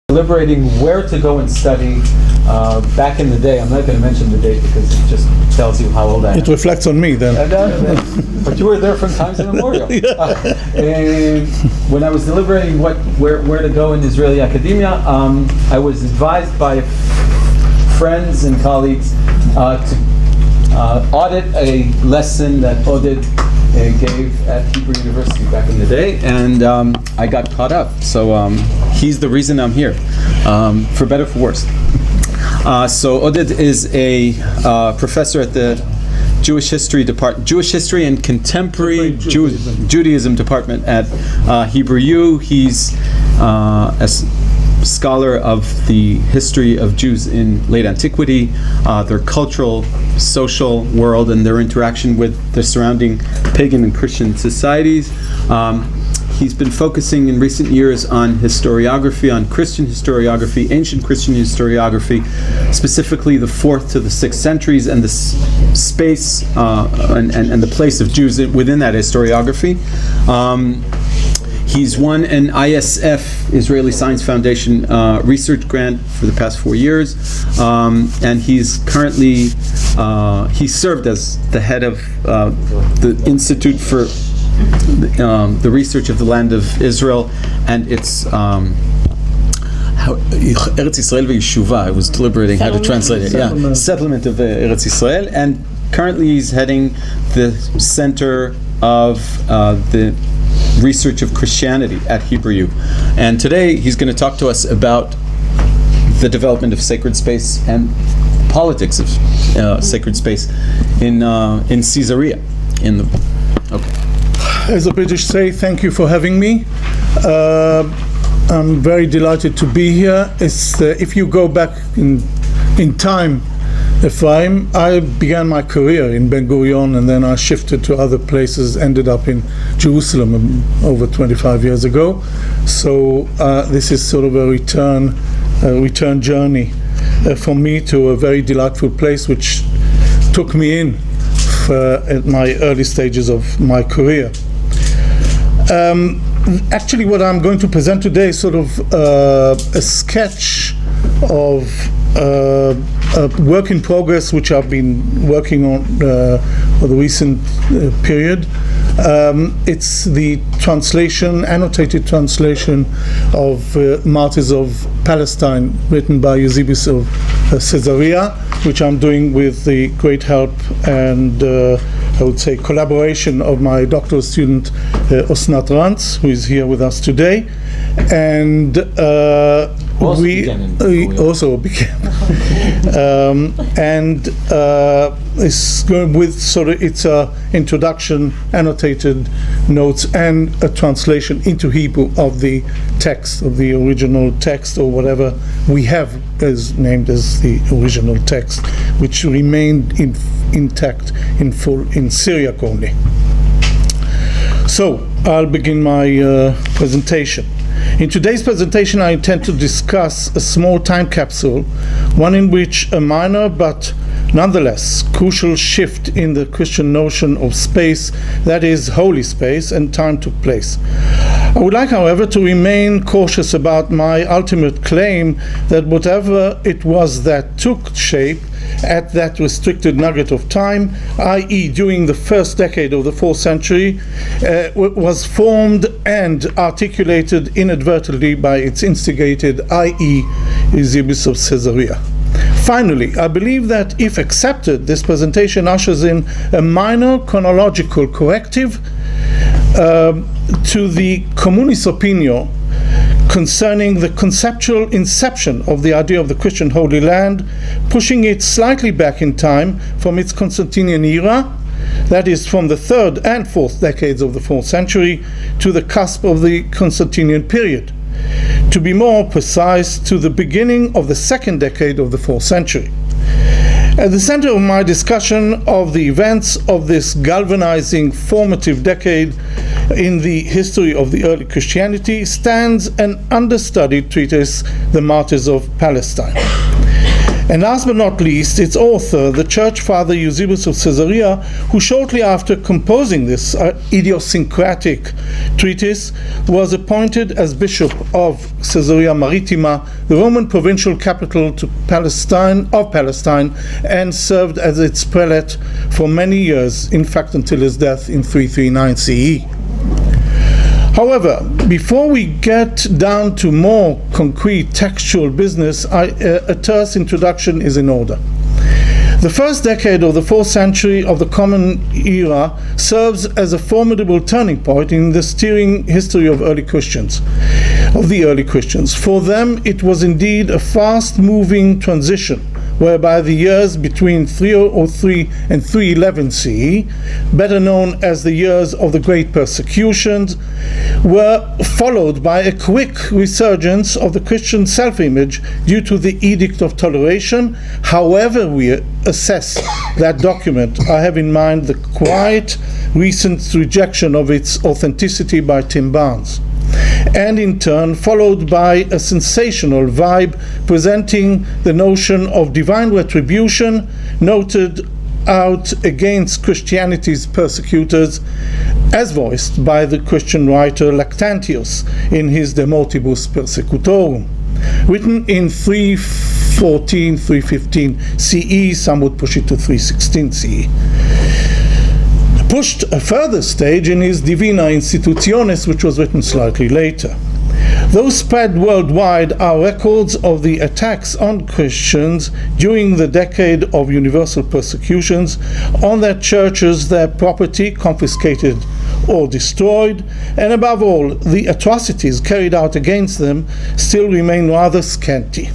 deliberating where to go and study back in the day. I'm not going to mention the date because it just tells you how old I am. It reflects on me then. But you were there from times immemorial. And when I was deliberating where to go in Israeli academia, I was advised by friends and colleagues to audit a lesson that Oded gave at Hebrew University back in the day, and I got caught up. So he's the reason I'm here, for better or for worse. So Oded is a professor at the Jewish History and Contemporary Judaism Department at Hebrew U. He's a scholar of the history of Jews in late antiquity, their cultural, social world, and their interaction with the surrounding pagan and Christian societies. He's been focusing in recent years on historiography, on Christian historiography, ancient Christian historiography, specifically the 4th to the 6th centuries, and the space and the place of Jews within that historiography. He's won an ISF, Israeli Science Foundation, research grant for the past 4 years, and he's currently, he served as the head of the Institute for the Research of the Land of Israel and its Eretz Yisrael v'Yeshuvah. I was deliberating how to translate it. Yeah, settlement of Eretz Yisrael, and currently he's heading the Center of the Research of Christianity at Hebrew U. And today he's going to talk to us about the development of sacred space and politics of sacred space in Caesarea. As the British say, thank you for having me. I'm very delighted to be here. If you go back in time, Ephraim, I began my career in Ben Gurion, and then I shifted to other places, ended up in Jerusalem over 25 years ago. So this is sort of a return journey for me to a very delightful place which took me in at my early stages of my career. Actually, what I'm going to present today is sort of a sketch of a work in progress which I've been working on for the recent period. It's the translation, annotated translation of Martyrs of Palestine, written by Eusebius of Caesarea, which I'm doing with the great help and I would say collaboration of my doctoral student Osnat Rantz, who is here with us today, and also began and it's going with sort of its introduction, annotated notes, and a translation into Hebrew of the text, of the original text, or whatever we have as named as the original text, which remained intact in full in Syriac only. So I'll begin my presentation. In today's presentation, I intend to discuss a small time capsule, one in which a minor but nonetheless crucial shift in the Christian notion of space, that is, holy space, and time took place. I would like, however, to remain cautious about my ultimate claim that whatever it was that took shape at that restricted nugget of time, i.e. during the first decade of the 4th century, was formed and articulated inadvertently by its instigated, i.e. Eusebius of Caesarea. Finally, I believe that if accepted, this presentation ushers in a minor chronological corrective to the communis opinio concerning the conceptual inception of the idea of the Christian Holy Land, pushing it slightly back in time from its Constantinian era, that is from the 3rd and 4th decades of the 4th century, to the cusp of the Constantinian period. To be more precise, to the beginning of the 2nd decade of the 4th century. At the center of my discussion of the events of this galvanizing formative decade in the history of the early Christianity stands an understudied treatise, The Martyrs of Palestine. And last but not least, its author, the church father Eusebius of Caesarea, who shortly after composing this idiosyncratic treatise was appointed as bishop of Caesarea Maritima, the Roman provincial capital of Palestine, and served as its prelate for many years, in fact until his death in 339 CE. However, before we get down to more concrete textual business, a terse introduction is in order. The first decade of the 4th century of the Common Era serves as a formidable turning point in the steering history of the early Christians. For them, it was indeed a fast-moving transition, whereby the years between 303 and 311 CE, better known as the years of the Great Persecutions, were followed by a quick resurgence of the Christian self-image due to the Edict of Toleration. However we assess that document, I have in mind the quite recent rejection of its authenticity by Tim Barnes, and in turn followed by a sensational vibe presenting the notion of divine retribution noted out against Christianity's persecutors, as voiced by the Christian writer Lactantius in his De Mortibus Persecutorum, written in 314, 315 CE, some would push it to 316 CE. Pushed a further stage in his Divina Institutiones, which was written slightly later. Those spread worldwide are records of the attacks on Christians during the decade of universal persecutions on their churches, their property confiscated or destroyed, and above all, the atrocities carried out against them still remain rather scanty.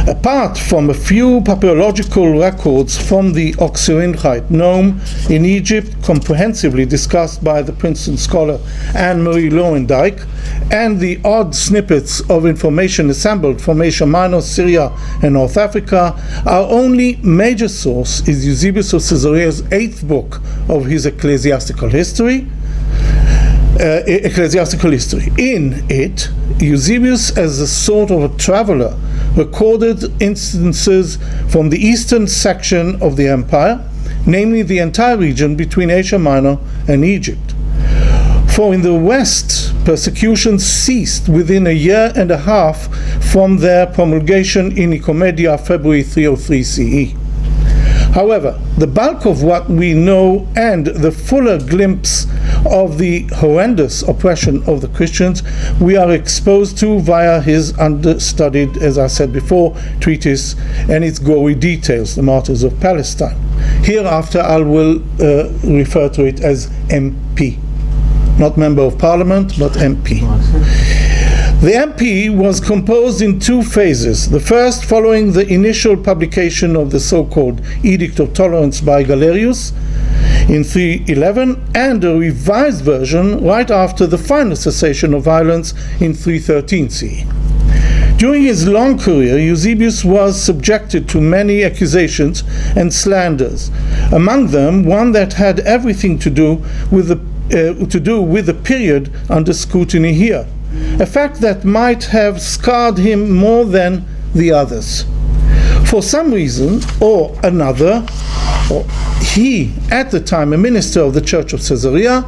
Apart from a few papyrological records from the Oxyrhynchite Nome in Egypt, comprehensively discussed by the Princeton scholar Anne-Marie Lowendijk, and the odd snippets of information assembled from Asia Minor, Syria, and North Africa, our only major source is Eusebius of Caesarea's 8th book of his Ecclesiastical History. In it, Eusebius, as a sort of a traveler, recorded instances from the eastern section of the empire, namely the entire region between Asia Minor and Egypt. For in the west, persecutions ceased within a year and a half from their promulgation in Nicomedia, February 303 CE. However, the bulk of what we know and the fuller glimpse of the horrendous oppression of the Christians we are exposed to via his understudied, as I said before, treatise and its gory details, the Martyrs of Palestine. Hereafter I will refer to it as MP. Not Member of Parliament, but MP. The MP was composed in two phases. The first following the initial publication of the so-called Edict of Tolerance by Galerius in 311, and a revised version right after the final cessation of violence in 313 CE. During his long career, Eusebius was subjected to many accusations and slanders, among them one that had everything to do with the period under scrutiny here, a fact that might have scarred him more than the others. For some reason or another, he, at the time a minister of the Church of Caesarea,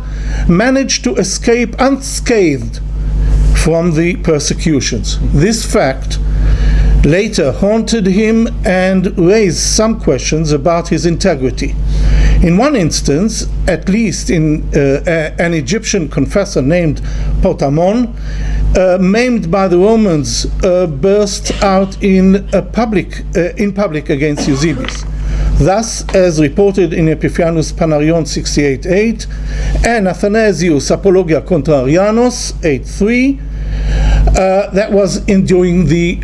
managed to escape unscathed from the persecutions. This fact later haunted him and raised some questions about his integrity. In one instance, at least in an Egyptian confessor named Potamon, maimed by the Romans, burst out in public against Eusebius. Thus, as reported in Epiphanes Panarion 68.8 and Athanasius Apologia contra Arianos 8.3, that was during the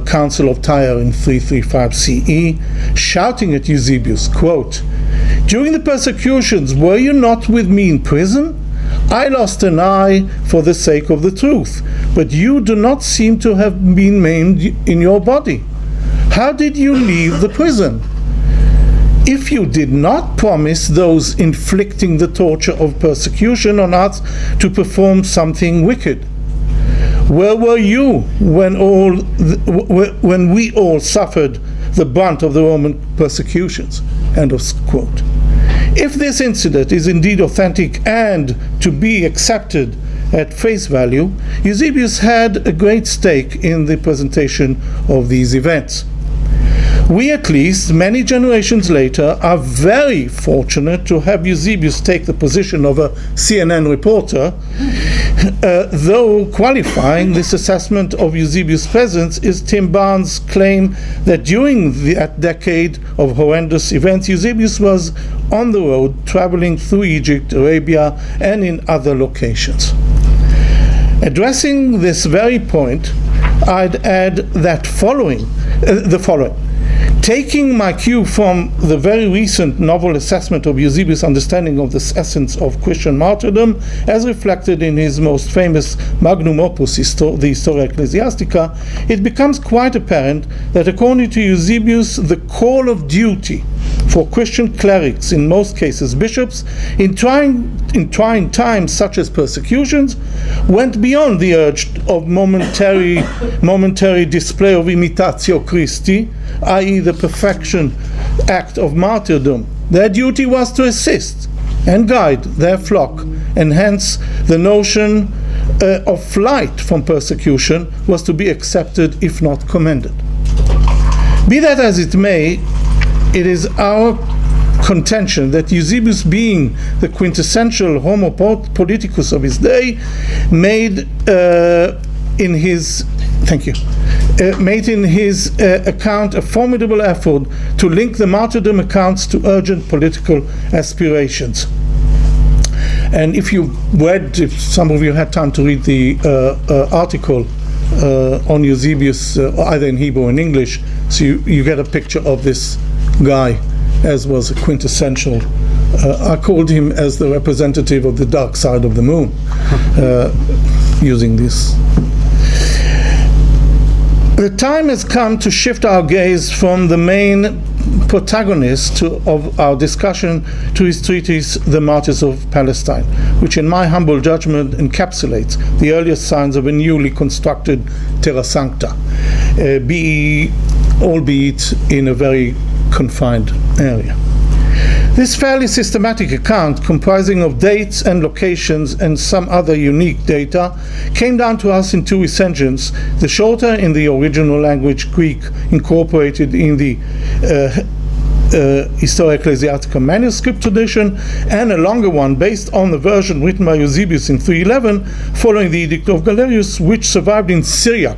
Council of Tyre in 335 CE, shouting at Eusebius, quote, "During the persecutions, were you not with me in prison? I lost an eye for the sake of the truth, but you do not seem to have been maimed in your body. How did you leave the prison? If you did not promise those inflicting the torture of persecution on us to perform something wicked, Where were you when we all suffered the brunt of the Roman persecutions? End of quote. If this incident is indeed authentic and to be accepted at face value, Eusebius had a great stake in the presentation of these events. We, at least, many generations later, are very fortunate to have Eusebius take the position of a CNN reporter, though qualifying this assessment of Eusebius' presence is Tim Barnes' claim that during that decade of horrendous events, Eusebius was on the road, traveling through Egypt, Arabia, and in other locations. Addressing this very point, I'd add that the following. Taking my cue from the very recent novel assessment of Eusebius' understanding of the essence of Christian martyrdom, as reflected in his most famous magnum opus, the Historia Ecclesiastica, it becomes quite apparent that according to Eusebius, the call of duty for Christian clerics, in most cases bishops, in trying times such as persecutions, went beyond the urge of momentary display of imitatio Christi, i.e. the perfection act of martyrdom. Their duty was to assist and guide their flock, and hence the notion of flight from persecution was to be accepted, if not commended. Be that as it may, it is our contention that Eusebius, being the quintessential homo politicus of his day, made in his account a formidable effort to link the martyrdom accounts to urgent political aspirations. And if some of you had time to read the article on Eusebius, either in Hebrew or in English, so you get a picture of this guy as was a quintessential. I called him as the representative of the dark side of the moon, using this. The time has come to shift our gaze from the main protagonist of our discussion to his treatise, The Martyrs of Palestine, which in my humble judgment encapsulates the earliest signs of a newly constructed terra sancta, albeit in a very confined area. This fairly systematic account, comprising of dates and locations and some other unique data, came down to us in two recensions, the shorter in the original language Greek incorporated in the Historia Ecclesiastica manuscript tradition, and a longer one based on the version written by Eusebius in 311 following the Edict of Galerius, which survived in Syriac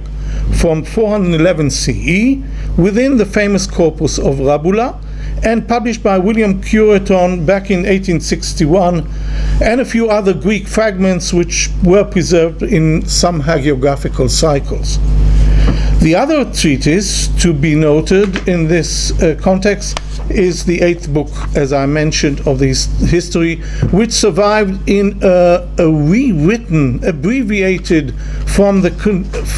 from 411 CE within the famous corpus of Rabula, and published by William Cureton back in 1861, and a few other Greek fragments which were preserved in some hagiographical cycles. The other treatise to be noted in this context is the 8th book, as I mentioned, of this history, which survived in a rewritten, abbreviated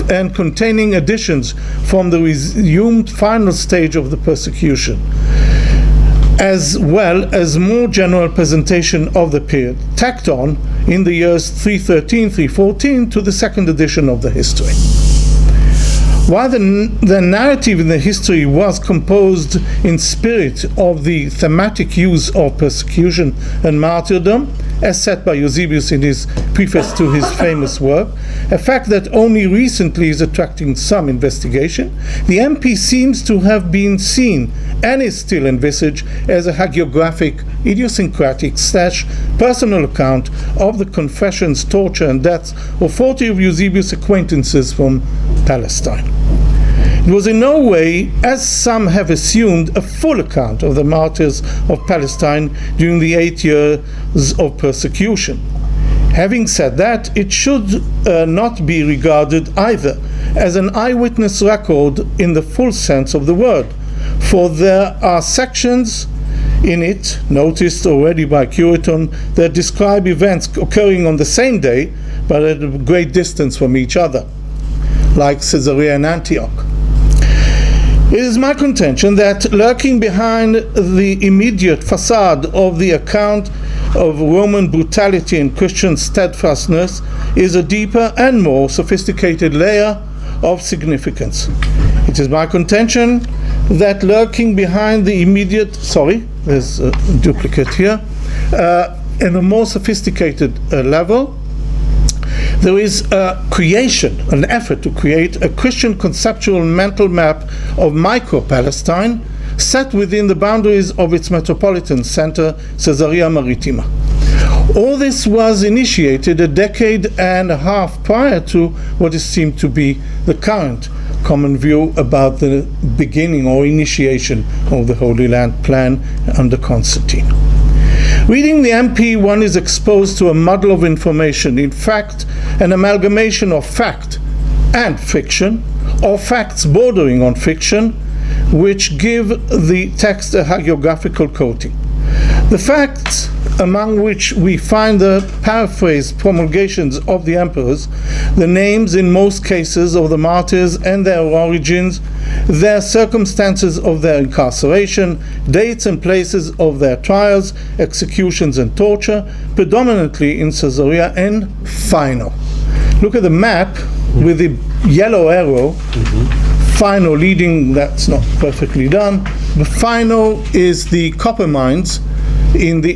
and containing additions from the resumed final stage of the persecution, as well as more general presentation of the period, tacked on in the years 313, 314 to the second edition of the history. While the narrative in the history was composed in spirit of the thematic use of persecution and martyrdom, as set by Eusebius in his preface to his famous work, a fact that only recently is attracting some investigation, the MP seems to have been seen and is still envisaged as a hagiographic, idiosyncratic / personal account of the confessions, torture, and deaths of 40 of Eusebius' acquaintances from Palestine. It was in no way, as some have assumed, a full account of the martyrs of Palestine during the 8 years of persecution. Having said that, it should not be regarded either as an eyewitness record in the full sense of the word, for there are sections in it, noticed already by Cureton, that describe events occurring on the same day but at a great distance from each other, like Caesarea and Antioch. It is my contention that lurking behind the immediate facade of the account of Roman brutality and Christian steadfastness is a deeper and more sophisticated layer of significance. It is my contention that lurking behind the immediate, there's a duplicate here, in a more sophisticated level, there is a creation, an effort to create a Christian conceptual mental map of micro-Palestine set within the boundaries of its metropolitan center, Caesarea Maritima. All this was initiated a decade and a half prior to what is seemed to be the current common view about the beginning or initiation of the Holy Land plan under Constantine. Reading the MP, one is exposed to a muddle of information, in fact, an amalgamation of fact and fiction, or facts bordering on fiction, which give the text a hagiographical coating. The facts, among which we find the paraphrased promulgations of the emperors, the names in most cases of the martyrs and their origins, their circumstances of their incarceration, dates and places of their trials, executions and torture, predominantly in Caesarea, and final. Look at the map with the yellow arrow. Final leading, that's not perfectly done. The final is the copper mines in the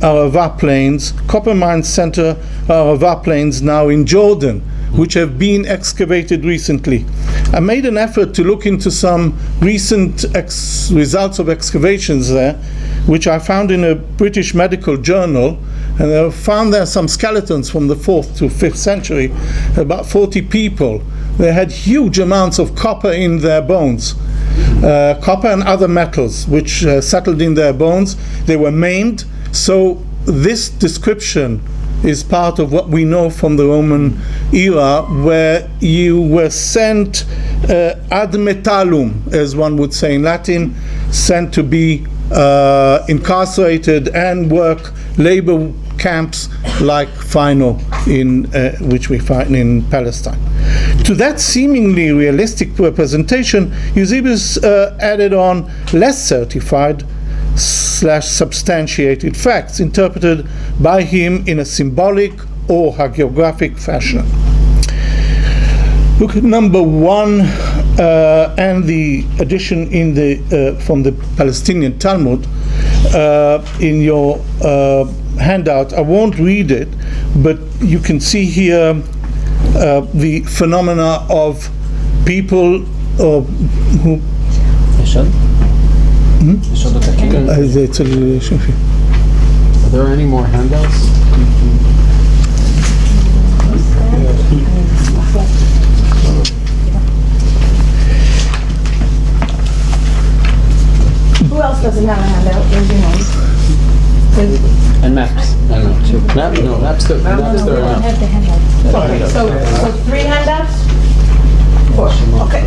Arava Plains, copper mine center Arava Plains now in Jordan, which have been excavated recently. I made an effort to look into some recent results of excavations there, which I found in a British medical journal, and I found there some skeletons from the 4th to 5th century, about 40 people. They had huge amounts of copper in their bones. Copper and other metals which settled in their bones. They were maimed. So this description is part of what we know from the Roman era, where you were sent ad metallum, as one would say in Latin, sent to be incarcerated and work labor camps like Phino, which we find in Palestine. To that seemingly realistic representation, Eusebius added on less certified / substantiated facts interpreted by him in a symbolic or hagiographic fashion. Look at number 1 and the addition in from the Palestinian Talmud in your handout. I won't read it, but you can see here the phenomena of people who Are there any more handouts? Who else doesn't have a handout? Raise your hand. And maps. Maps there are enough. Have the handout. Okay, so 3 handouts? 4. Okay.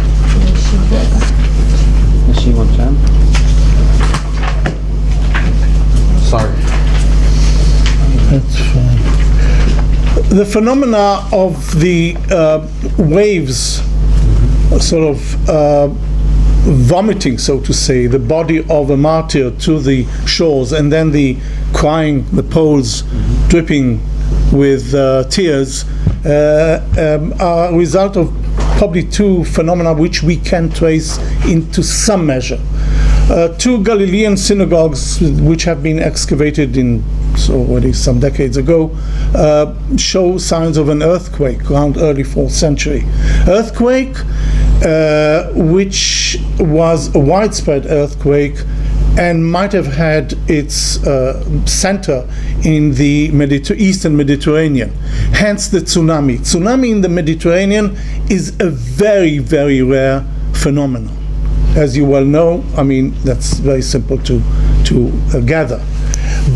Sorry. That's fine. The phenomena of the waves sort of vomiting, so to say, the body of a martyr to the shores, and then the crying, the poles dripping with tears, are a result of probably 2 phenomena which we can trace into some measure. 2 Galilean synagogues which have been excavated already some decades ago show signs of an earthquake around early 4th century. Earthquake which was a widespread earthquake and might have had its center in the Eastern Mediterranean. Hence the tsunami. Tsunami in the Mediterranean is a very, very rare phenomenon. As you well know, I mean, that's very simple to gather.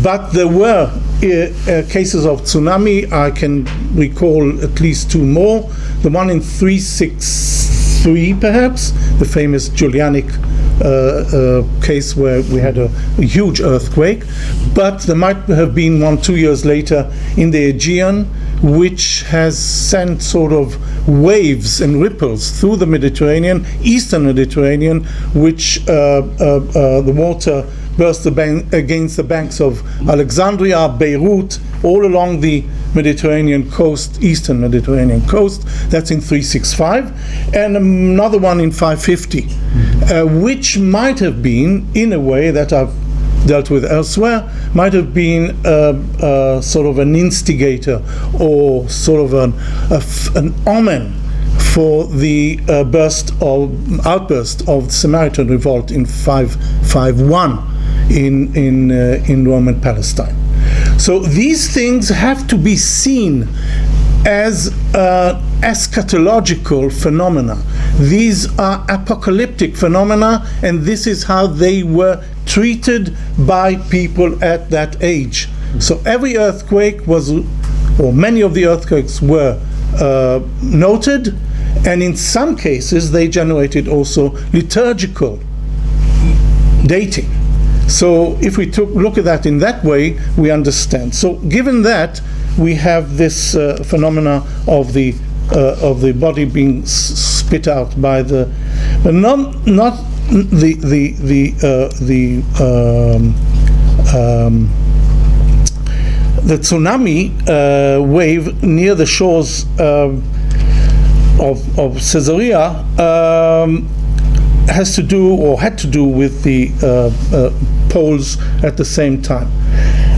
But there were cases of tsunami. I can recall at least 2 more. The one in 363, perhaps, the famous Julianic case where we had a huge earthquake, but there might have been one 2 years later in the Aegean, which has sent sort of waves and ripples through the Mediterranean, eastern Mediterranean, which the water burst against the banks of Alexandria, Beirut, all along the Mediterranean coast, eastern Mediterranean coast. That's in 365, and another one in 550, which might have been, in a way that I've dealt with elsewhere, might have been sort of an instigator or sort of an omen for the outburst of the Samaritan revolt in 551 in Roman Palestine. So these things have to be seen as eschatological phenomena. These are apocalyptic phenomena, and this is how they were treated by people at that age. So every earthquake was, or many of the earthquakes were noted, and in some cases they generated also liturgical dating. So if we look at that in that way, we understand. So given that, we have this phenomena of the body being spit out by the, but not the tsunami wave near the shores of Caesarea has to do, or had to do, with the poles at the same time.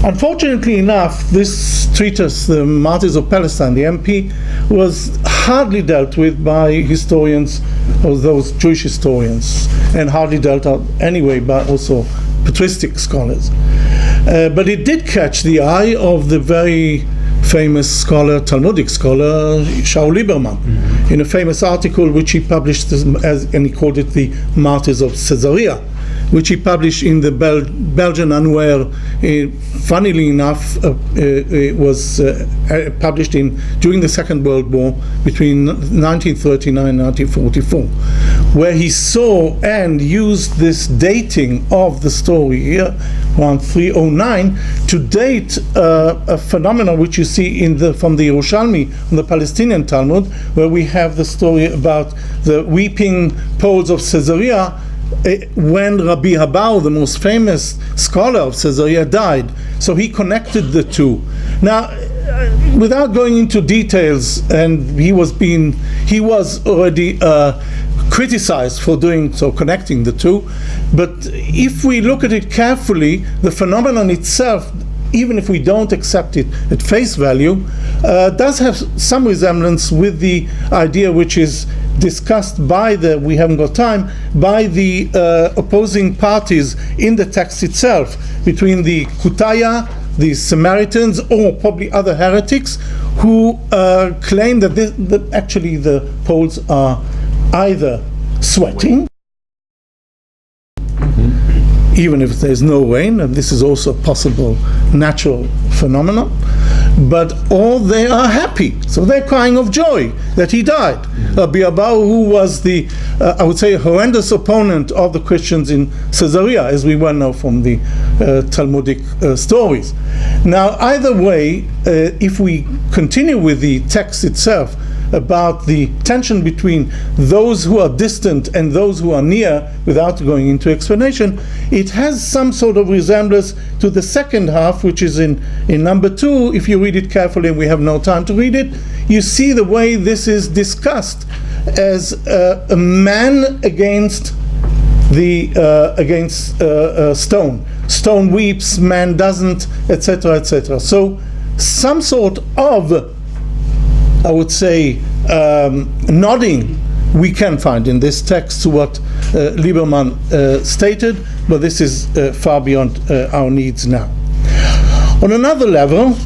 Unfortunately enough, this treatise, the Martyrs of Palestine, the MP, was hardly dealt with by historians, or those Jewish historians, and hardly dealt out anyway by also patristic scholars. But it did catch the eye of the very famous scholar, Talmudic scholar, Shaul Lieberman, in a famous article which he published and he called it the Martyrs of Caesarea, which he published in the Belgian Annuaire. Funnily enough, it was published during the Second World War, between 1939 and 1944, where he saw and used this dating of the story here, around 309, to date a phenomenon which you see from the IrShai, from the Palestinian Talmud, where we have the story about the weeping poles of Caesarea, when Rabbi Habau, the most famous scholar of Caesarea, died. So he connected the two. Now, without going into details, and he was already criticized for doing so, connecting the two, but if we look at it carefully, the phenomenon itself, even if we don't accept it at face value, does have some resemblance with the idea which is discussed by we haven't got time, by the opposing parties in the text itself, between the Kutaya, the Samaritans, or probably other heretics, who claim that actually the poles are either sweating, even if there's no rain, and this is also a possible natural phenomenon, or they are happy, so they're crying of joy that he died. Rabbi Abau, who was the, I would say, horrendous opponent of the Christians in Caesarea, as we well know from the Talmudic stories. Now, either way, if we continue with the text itself, about the tension between those who are distant and those who are near, without going into explanation, it has some sort of resemblance to the second half, which is in number 2. If you read it carefully, and we have no time to read it, you see the way this is discussed as a man against stone. Stone weeps, man doesn't, etc., etc. So some sort of, I would say, nodding we can find in this text to what Lieberman stated, but this is far beyond our needs now. On another level,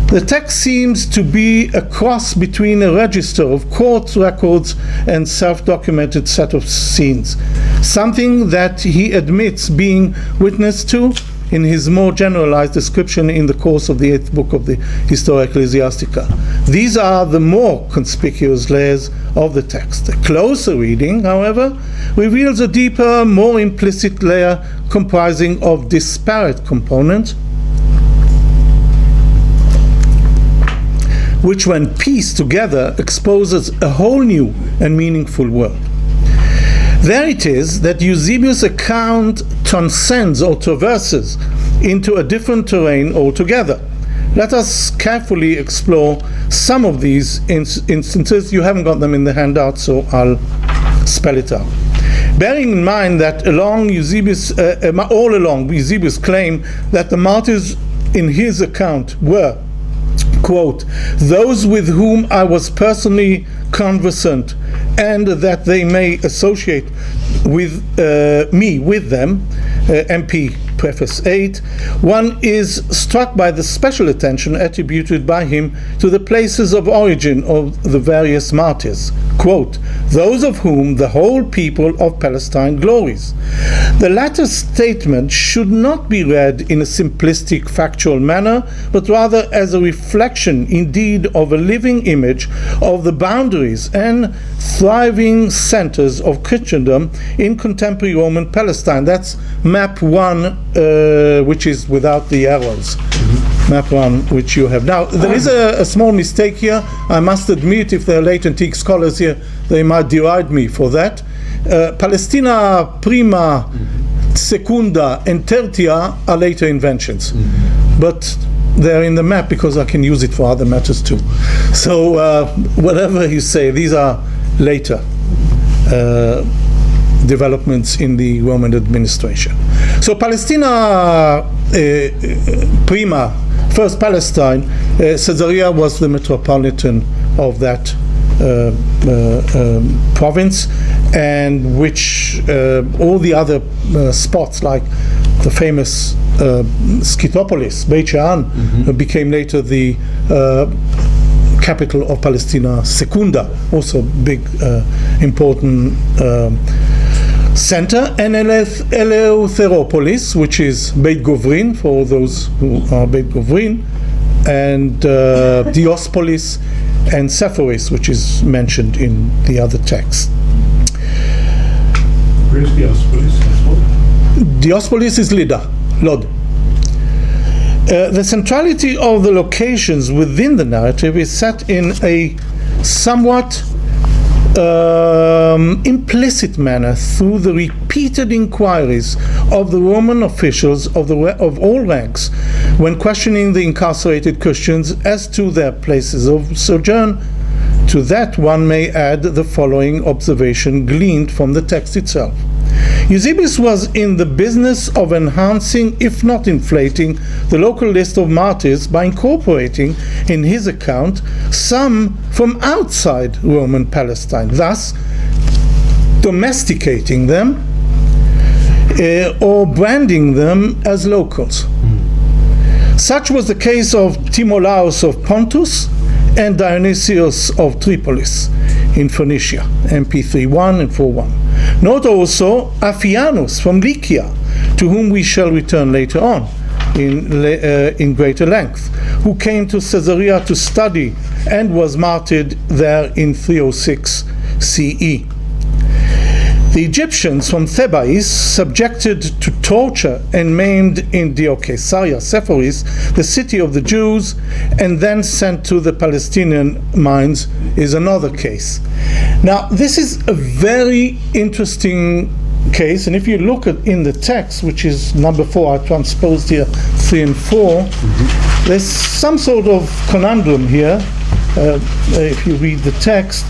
the text seems to be a cross between a register of court records and self-documented set of scenes, something that he admits being witness to in his more generalized description in the course of the 8th book of the Historia Ecclesiastica. These are the more conspicuous layers of the text. A closer reading, however, reveals a deeper, more implicit layer comprising of disparate components, which when pieced together exposes a whole new and meaningful world. There it is that Eusebius' account transcends or traverses into a different terrain altogether. Let us carefully explore some of these instances. You haven't got them in the handout, so I'll spell it out. Bearing in mind that all along Eusebius claimed that the martyrs in his account were, quote, those with whom I was personally conversant, and that they may associate with me with them, MP Preface 8, one is struck by the special attention attributed by him to the places of origin of the various martyrs, quote, those of whom the whole people of Palestine glories. The latter statement should not be read in a simplistic factual manner, but rather as a reflection indeed of a living image of the boundaries and thriving centers of Christendom in contemporary Roman Palestine. That's map 1, which is without the arrows. Map 1, which you have. Now, there is a small mistake here. I must admit, if there are late antique scholars here, they might deride me for that. Palestina Prima, Secunda, and Tertia are later inventions. But they're in the map because I can use it for other matters too. So whatever you say, these are later developments in the Roman administration. So Palestina Prima, first Palestine, Caesarea was the metropolitan of that province, and which all the other spots, like the famous Scythopolis, Beit She'an, became later the capital of Palestina Secunda, also big important center, and Eleutheropolis, which is Beit Govrin, for those who are Beit Govrin, and Diospolis and Sepphoris, which is mentioned in the other text. Where's Diospolis? Diospolis is Lod. The centrality of the locations within the narrative is set in a somewhat implicit manner through the repeated inquiries of the Roman officials of all ranks when questioning the incarcerated Christians as to their places of sojourn. To that one may add the following observation gleaned from the text itself. Eusebius was in the business of enhancing, if not inflating, the local list of martyrs by incorporating in his account some from outside Roman Palestine, thus domesticating them or branding them as locals. Such was the case of Timolaus of Pontus and Dionysius of Tripolis in Phoenicia, MP 3.1 and 4.1. Note also Aphianus from Lycia, to whom we shall return later on in greater length, who came to Caesarea to study and was martyred there in 306 CE. The Egyptians from Thebais, subjected to torture and maimed in Caesarea Sepphoris, the city of the Jews, and then sent to the Palestinian mines, is another case. Now, this is a very interesting case, and if you look at in the text, which is number 4, I transposed here 3 and 4, there's some sort of conundrum here. If you read the text,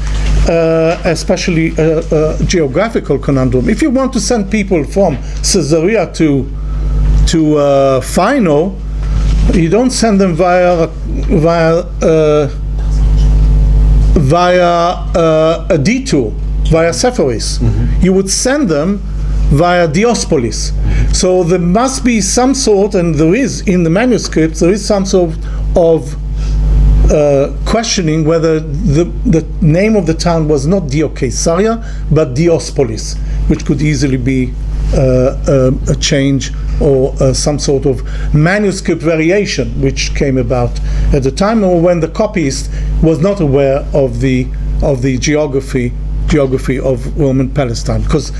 especially a geographical conundrum. If you want to send people from Caesarea to Phino, you don't send them via a detour, via Sepphoris. You would send them via Diospolis. So there must be some sort, and there is in the manuscripts, there is some sort of questioning whether the name of the town was not Caesarea but Diospolis, which could easily be a change or some sort of manuscript variation which came about at the time, or when the copyist was not aware of the geography of Roman Palestine, because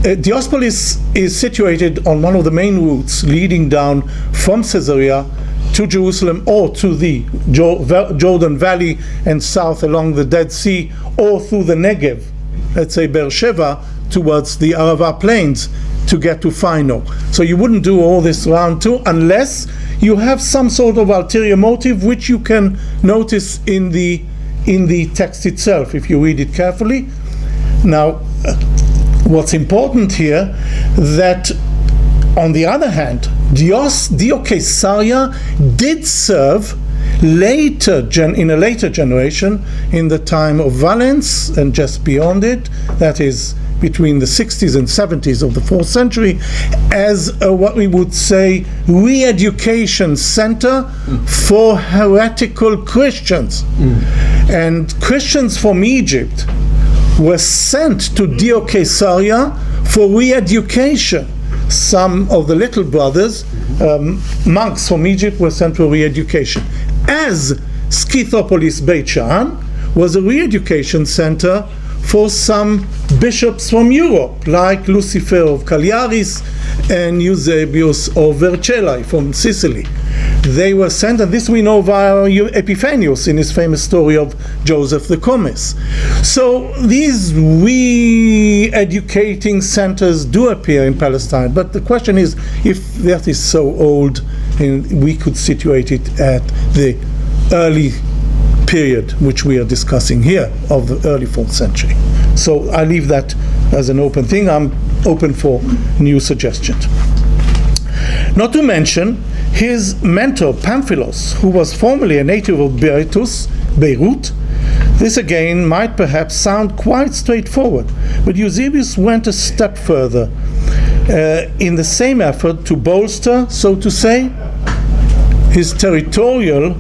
Diospolis is situated on one of the main routes leading down from Caesarea to Jerusalem, or to the Jordan Valley and south along the Dead Sea, or through the Negev, let's say Beersheba, towards the Arava Plains to get to Phino. So you wouldn't do all this round too unless you have some sort of ulterior motive, which you can notice in the text itself if you read it carefully. Now, what's important here, that on the other hand, Dio Caesarea did serve in a later generation, in the time of Valens and just beyond it, that is between the 60s and 70s of the 4th century, as what we would say re-education center for heretical Christians. And Christians from Egypt were sent to Dio Caesarea for re-education. Some of the little brothers, monks from Egypt, were sent for re-education. As Scythopolis Beit Sha'an was a re-education center for some bishops from Europe, like Lucifer of Cagliaris and Eusebius of Vercellae from Sicily. They were sent, and this we know via Epiphanius in his famous story of Joseph the Comes. So these re-educating centers do appear in Palestine, but the question is, if that is so old, and we could situate it at the early period which we are discussing here, of the early 4th century. So I leave that as an open thing. I'm open for new suggestions. Not to mention his mentor Pamphilos, who was formerly a native of Beirut. This again might perhaps sound quite straightforward, but Eusebius went a step further in the same effort to bolster, so to say, his territorial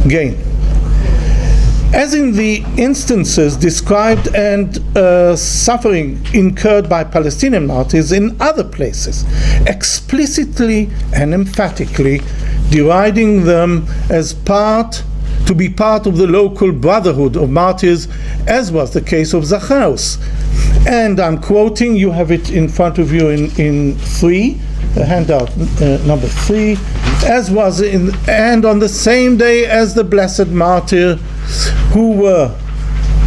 gain. As in the instances described and suffering incurred by Palestinian martyrs in other places, explicitly and emphatically deriding them as to be part of the local brotherhood of martyrs, as was the case of Zacchaeus. And I'm quoting, you have it in front of you in 3, handout number 3, and on the same day as the blessed martyr, who were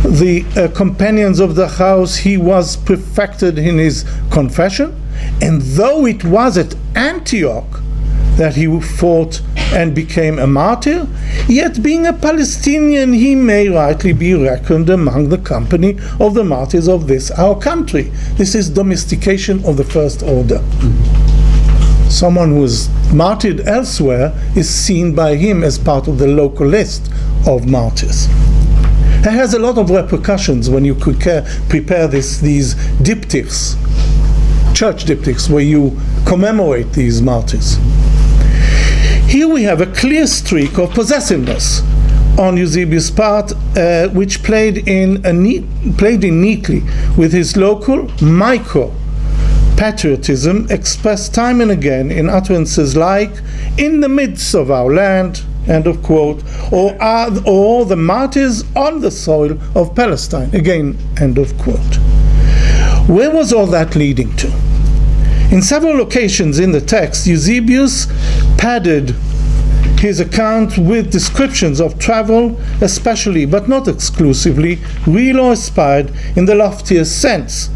the companions of the house, he was perfected in his confession, and though it was at Antioch that he fought and became a martyr, yet being a Palestinian he may rightly be reckoned among the company of the martyrs of this our country. This is domestication of the first order. Someone who is martyred elsewhere is seen by him as part of the local list of martyrs. It has a lot of repercussions when you prepare these diptychs, church diptychs, where you commemorate these martyrs. Here we have a clear streak of possessiveness on Eusebius' part, which played in neatly with his local micro-patriotism, expressed time and again in utterances like, "in the midst of our land," end of quote, or "the martyrs on the soil of Palestine," again, end of quote. Where was all that leading to? In several occasions in the text, Eusebius padded his account with descriptions of travel, especially, but not exclusively, real or aspired in the loftiest sense,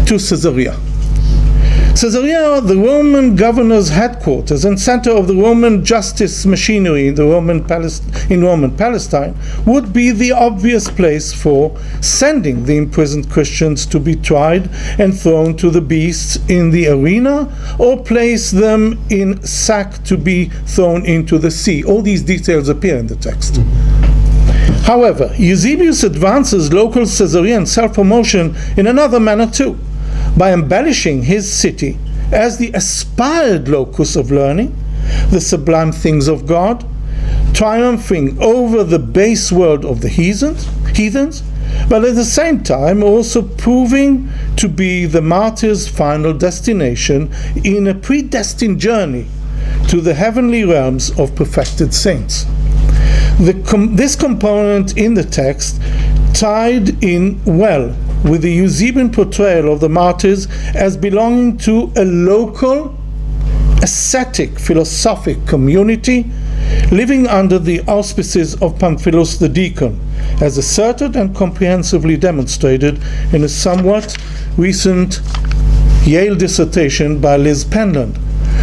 to Caesarea. Caesarea, the Roman governor's headquarters and center of the Roman justice machinery in Roman Palestine, would be the obvious place for sending the imprisoned Christians to be tried and thrown to the beasts in the arena, or place them in sack to be thrown into the sea. All these details appear in the text. However, Eusebius advances local Caesarean self-promotion in another manner too, by embellishing his city as the aspired locus of learning, the sublime things of God, triumphing over the base world of the heathens, but at the same time also proving to to be the martyr's final destination in a predestined journey to the heavenly realms of perfected saints. This component in the text tied in well with the Eusebian portrayal of the martyrs as belonging to a local, ascetic, philosophic community living under the auspices of Pamphilus the deacon, as asserted and comprehensively demonstrated in a somewhat recent Yale dissertation by Liz Penland,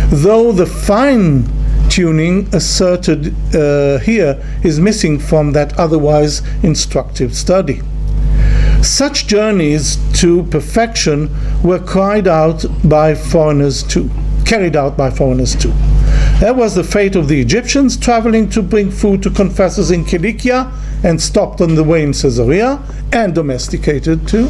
though the fine-tuning asserted here is missing from that otherwise instructive study. Such journeys to perfection were carried out by foreigners too. That was the fate of the Egyptians traveling to bring food to confessors in Cilicia and stopped on the way in Caesarea and domesticated too.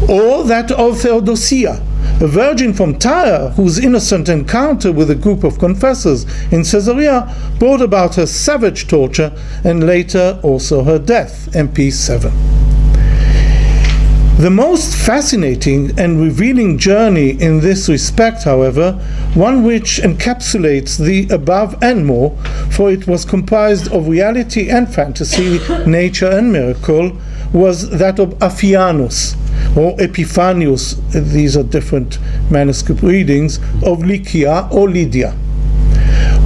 Or that of Theodosia, a virgin from Tyre whose innocent encounter with a group of confessors in Caesarea brought about her savage torture and later also her death, MP 7. The most fascinating and revealing journey in this respect, however, one which encapsulates the above and more, for it was comprised of reality and fantasy, nature and miracle, was that of Aphianus, or Epiphanius, these are different manuscript readings, of Lycia or Lydia,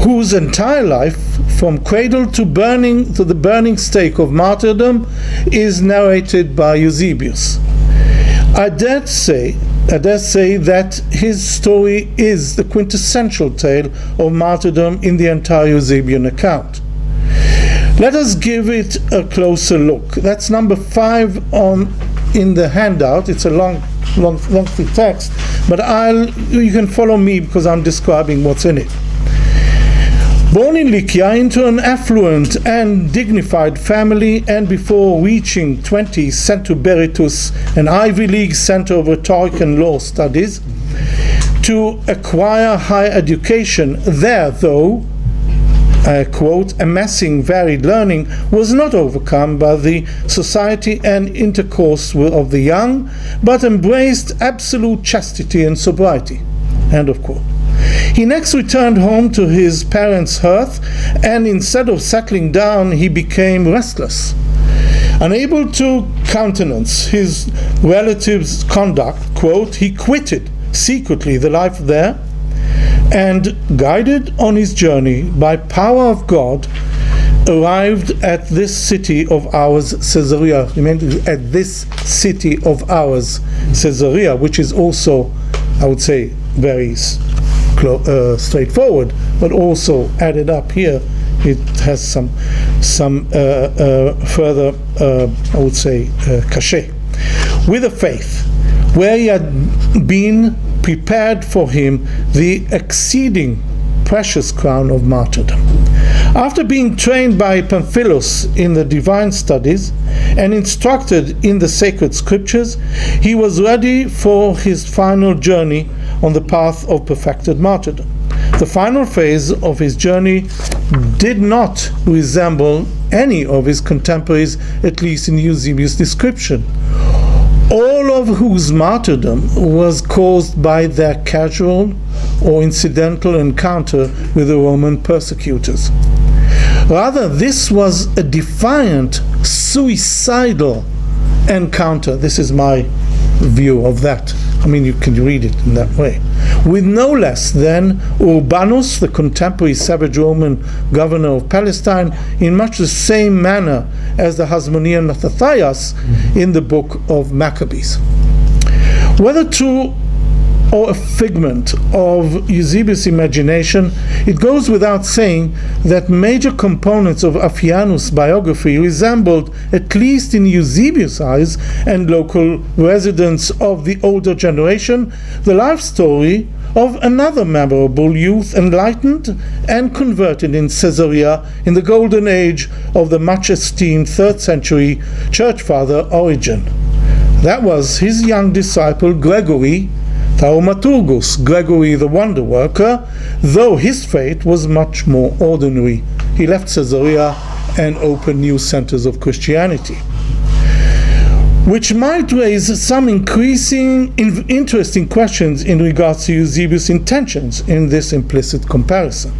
whose entire life, from cradle to the burning stake of martyrdom, is narrated by Eusebius. I dare say that his story is the quintessential tale of martyrdom in the entire Eusebian account. Let us give it a closer look. That's number 5 in the handout. It's a lengthy text, but you can follow me because I'm describing what's in it. Born in Lycia into an affluent and dignified family, and before reaching 20 sent to Berytus, an Ivy League center of rhetoric and law studies, to acquire higher education. There, though, quote, amassing varied learning, was not overcome by the society and intercourse of the young, but embraced absolute chastity and sobriety, end of quote. He next returned home to his parents' hearth, and instead of settling down, he became restless. Unable to countenance his relatives' conduct, quote, he quitted secretly the life there, and, guided on his journey by power of God, arrived at this city of ours, Caesarea. Remember, at this city of ours, Caesarea, which is also, I would say, very straightforward, but also added up here, it has some further, I would say, cachet. With a faith, where he had been prepared for him the exceeding precious crown of martyrdom. After being trained by Pamphilus in the divine studies and instructed in the sacred scriptures, he was ready for his final journey on the path of perfected martyrdom. The final phase of his journey did not resemble any of his contemporaries, at least in Eusebius' description, all of whose martyrdom was caused by their casual or incidental encounter with the Roman persecutors. Rather, this was a defiant, suicidal encounter. This is my view of that. I mean, you can read it in that way. With no less than Urbanus, the contemporary savage Roman governor of Palestine, in much the same manner as the Hasmonean Mattathias in the book of Maccabees. Whether true or a figment of Eusebius' imagination, it goes without saying that major components of Aphianus' biography resembled, at least in Eusebius' eyes and local residents of the older generation, the life story of another memorable youth enlightened and converted in Caesarea in the golden age of the much-esteemed 3rd century church father Origen. That was his young disciple Gregory Thaumaturgus, Gregory the Wonder Worker, though his fate was much more ordinary. He left Caesarea and opened new centers of Christianity. which might raise some interesting questions in regards to Eusebius' intentions in this implicit comparison.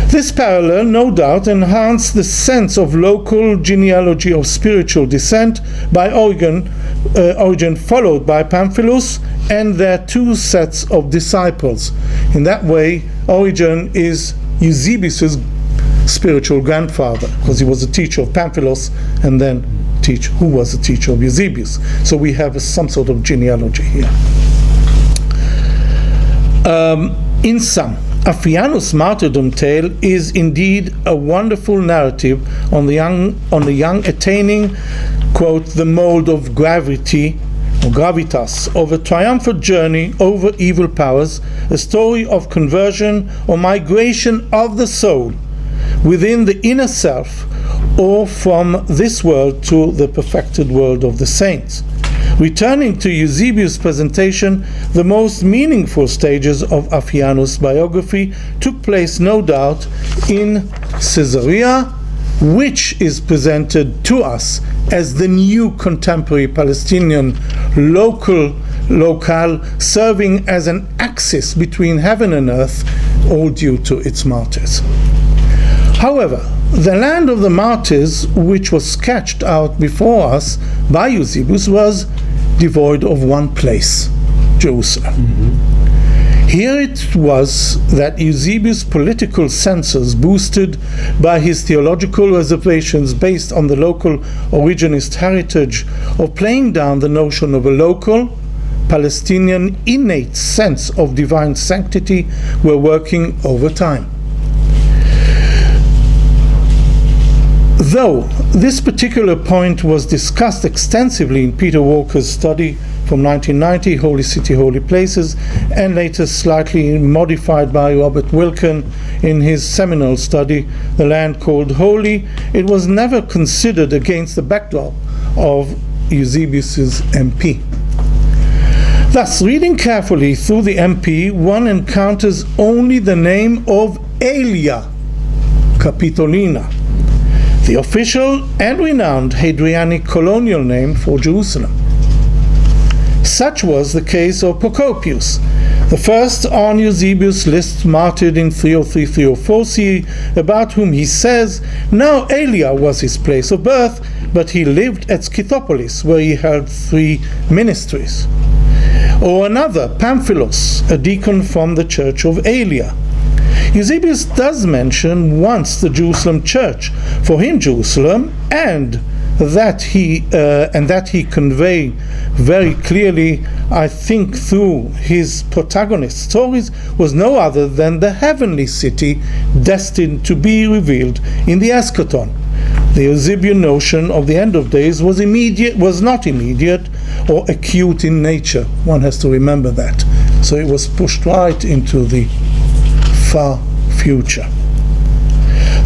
This parallel, no doubt, enhanced the sense of local genealogy of spiritual descent by Origen, followed by Pamphilus and their two sets of disciples. In that way, Origen is Eusebius' spiritual grandfather, because he was a teacher of Pamphilus and then who was a teacher of Eusebius. So we have some sort of genealogy here. In sum, Aphianus' martyrdom tale is indeed a wonderful narrative on the young attaining, quote, the mold of gravity or gravitas of a triumphant journey over evil powers, a story of conversion or migration of the soul within the inner self, or from this world to the perfected world of the saints. Returning to Eusebius' presentation, the most meaningful stages of Aphianus' biography took place, no doubt, in Caesarea, which is presented to us as the new contemporary Palestinian locale serving as an axis between heaven and earth, all due to its martyrs. However, the land of the martyrs, which was sketched out before us by Eusebius, was devoid of one place, Jerusalem. Here it was that Eusebius' political censors, boosted by his theological reservations based on the local originist heritage of playing down the notion of a local Palestinian innate sense of divine sanctity, were working overtime. Though this particular point was discussed extensively in Peter Walker's study from 1990, Holy City, Holy Places, and later slightly modified by Robert Wilken in his seminal study, The Land Called Holy, it was never considered against the backdrop of Eusebius's MP. Thus, reading carefully through the MP, one encounters only the name of Aelia Capitolina, the official and renowned Hadrianic colonial name for Jerusalem. Such was the case of Procopius, the first on Eusebius' list, martyred in 303-304 CE, about whom he says, now Aelia was his place of birth, but he lived at Scythopolis, where he held 3 ministries. Or another, Pamphilus, a deacon from the church of Aelia. Eusebius does mention once the Jerusalem church, for him Jerusalem, and that he conveyed very clearly, I think, through his protagonist stories, was no other than the heavenly city destined to be revealed in the eschaton. The Eusebian notion of the end of days was not immediate or acute in nature. One has to remember that. So it was pushed right into the far future.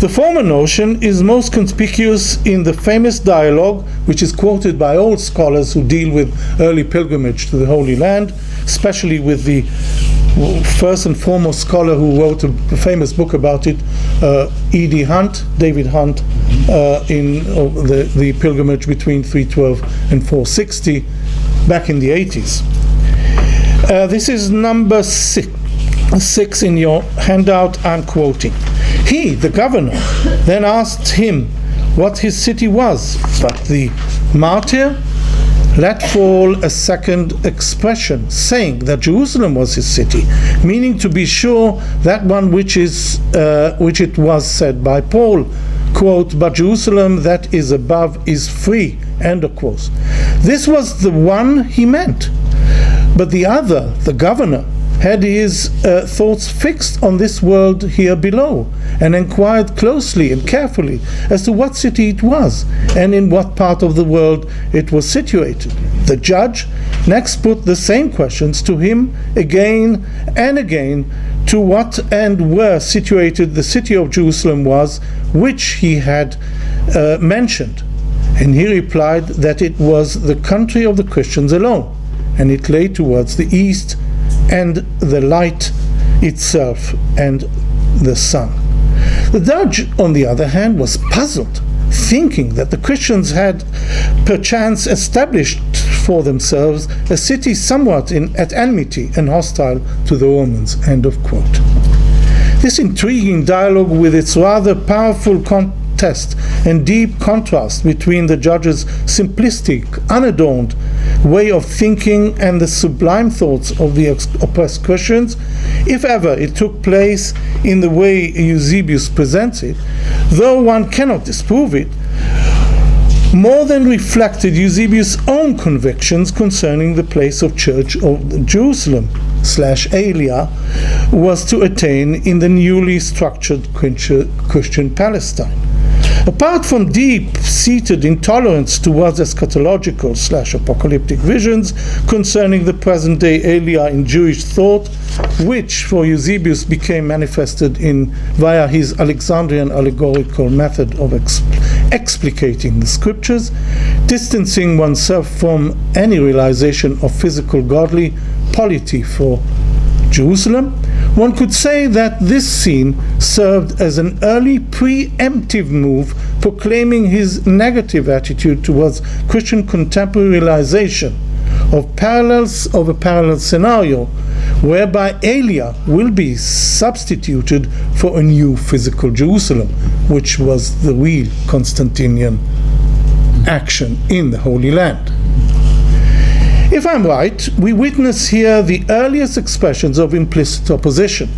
The former notion is most conspicuous in the famous dialogue, which is quoted by all scholars who deal with early pilgrimage to the Holy Land, especially with the first and foremost scholar who wrote a famous book about it, David Hunt, in the pilgrimage between 312 and 460, back in the 80s. This is number 6 in your handout. I'm quoting. He, the governor, then asked him what his city was, but the martyr let fall a second expression, saying that Jerusalem was his city, meaning to be sure that one which it was said by Paul, quote, but Jerusalem that is above is free, end of quote. This was the one he meant, but the other, the governor, had his thoughts fixed on this world here below, and inquired closely and carefully as to what city it was, and in what part of the world it was situated. The judge next put the same questions to him again and again, to what and where situated the city of Jerusalem was, which he had mentioned. And he replied that it was the country of the Christians alone, and it lay towards the east, and the light itself and the sun. The judge, on the other hand, was puzzled thinking that the Christians had perchance established for themselves a city somewhat at enmity and hostile to the Romans. End of quote. This intriguing dialogue, with its rather powerful contest and deep contrast between the judge's simplistic, unadorned way of thinking and the sublime thoughts of the oppressed Christians, if ever it took place in the way Eusebius presents it, though one cannot disprove it, more than reflected Eusebius' own convictions concerning the place of Church of Jerusalem / Aelia was to attain in the newly structured Christian Palestine. Apart from deep-seated intolerance towards eschatological / apocalyptic visions concerning the present-day Aelia in Jewish thought, which for Eusebius became manifested via his Alexandrian allegorical method of explicating the scriptures, distancing oneself from any realization of physical godly polity for Jerusalem, one could say that this scene served as an early preemptive move proclaiming his negative attitude towards Christian contemporary realization of a parallel scenario whereby Aelia will be substituted for a new physical Jerusalem, which was the real Constantinian action in the Holy Land. If I'm right, we witness here the earliest expressions of implicit opposition,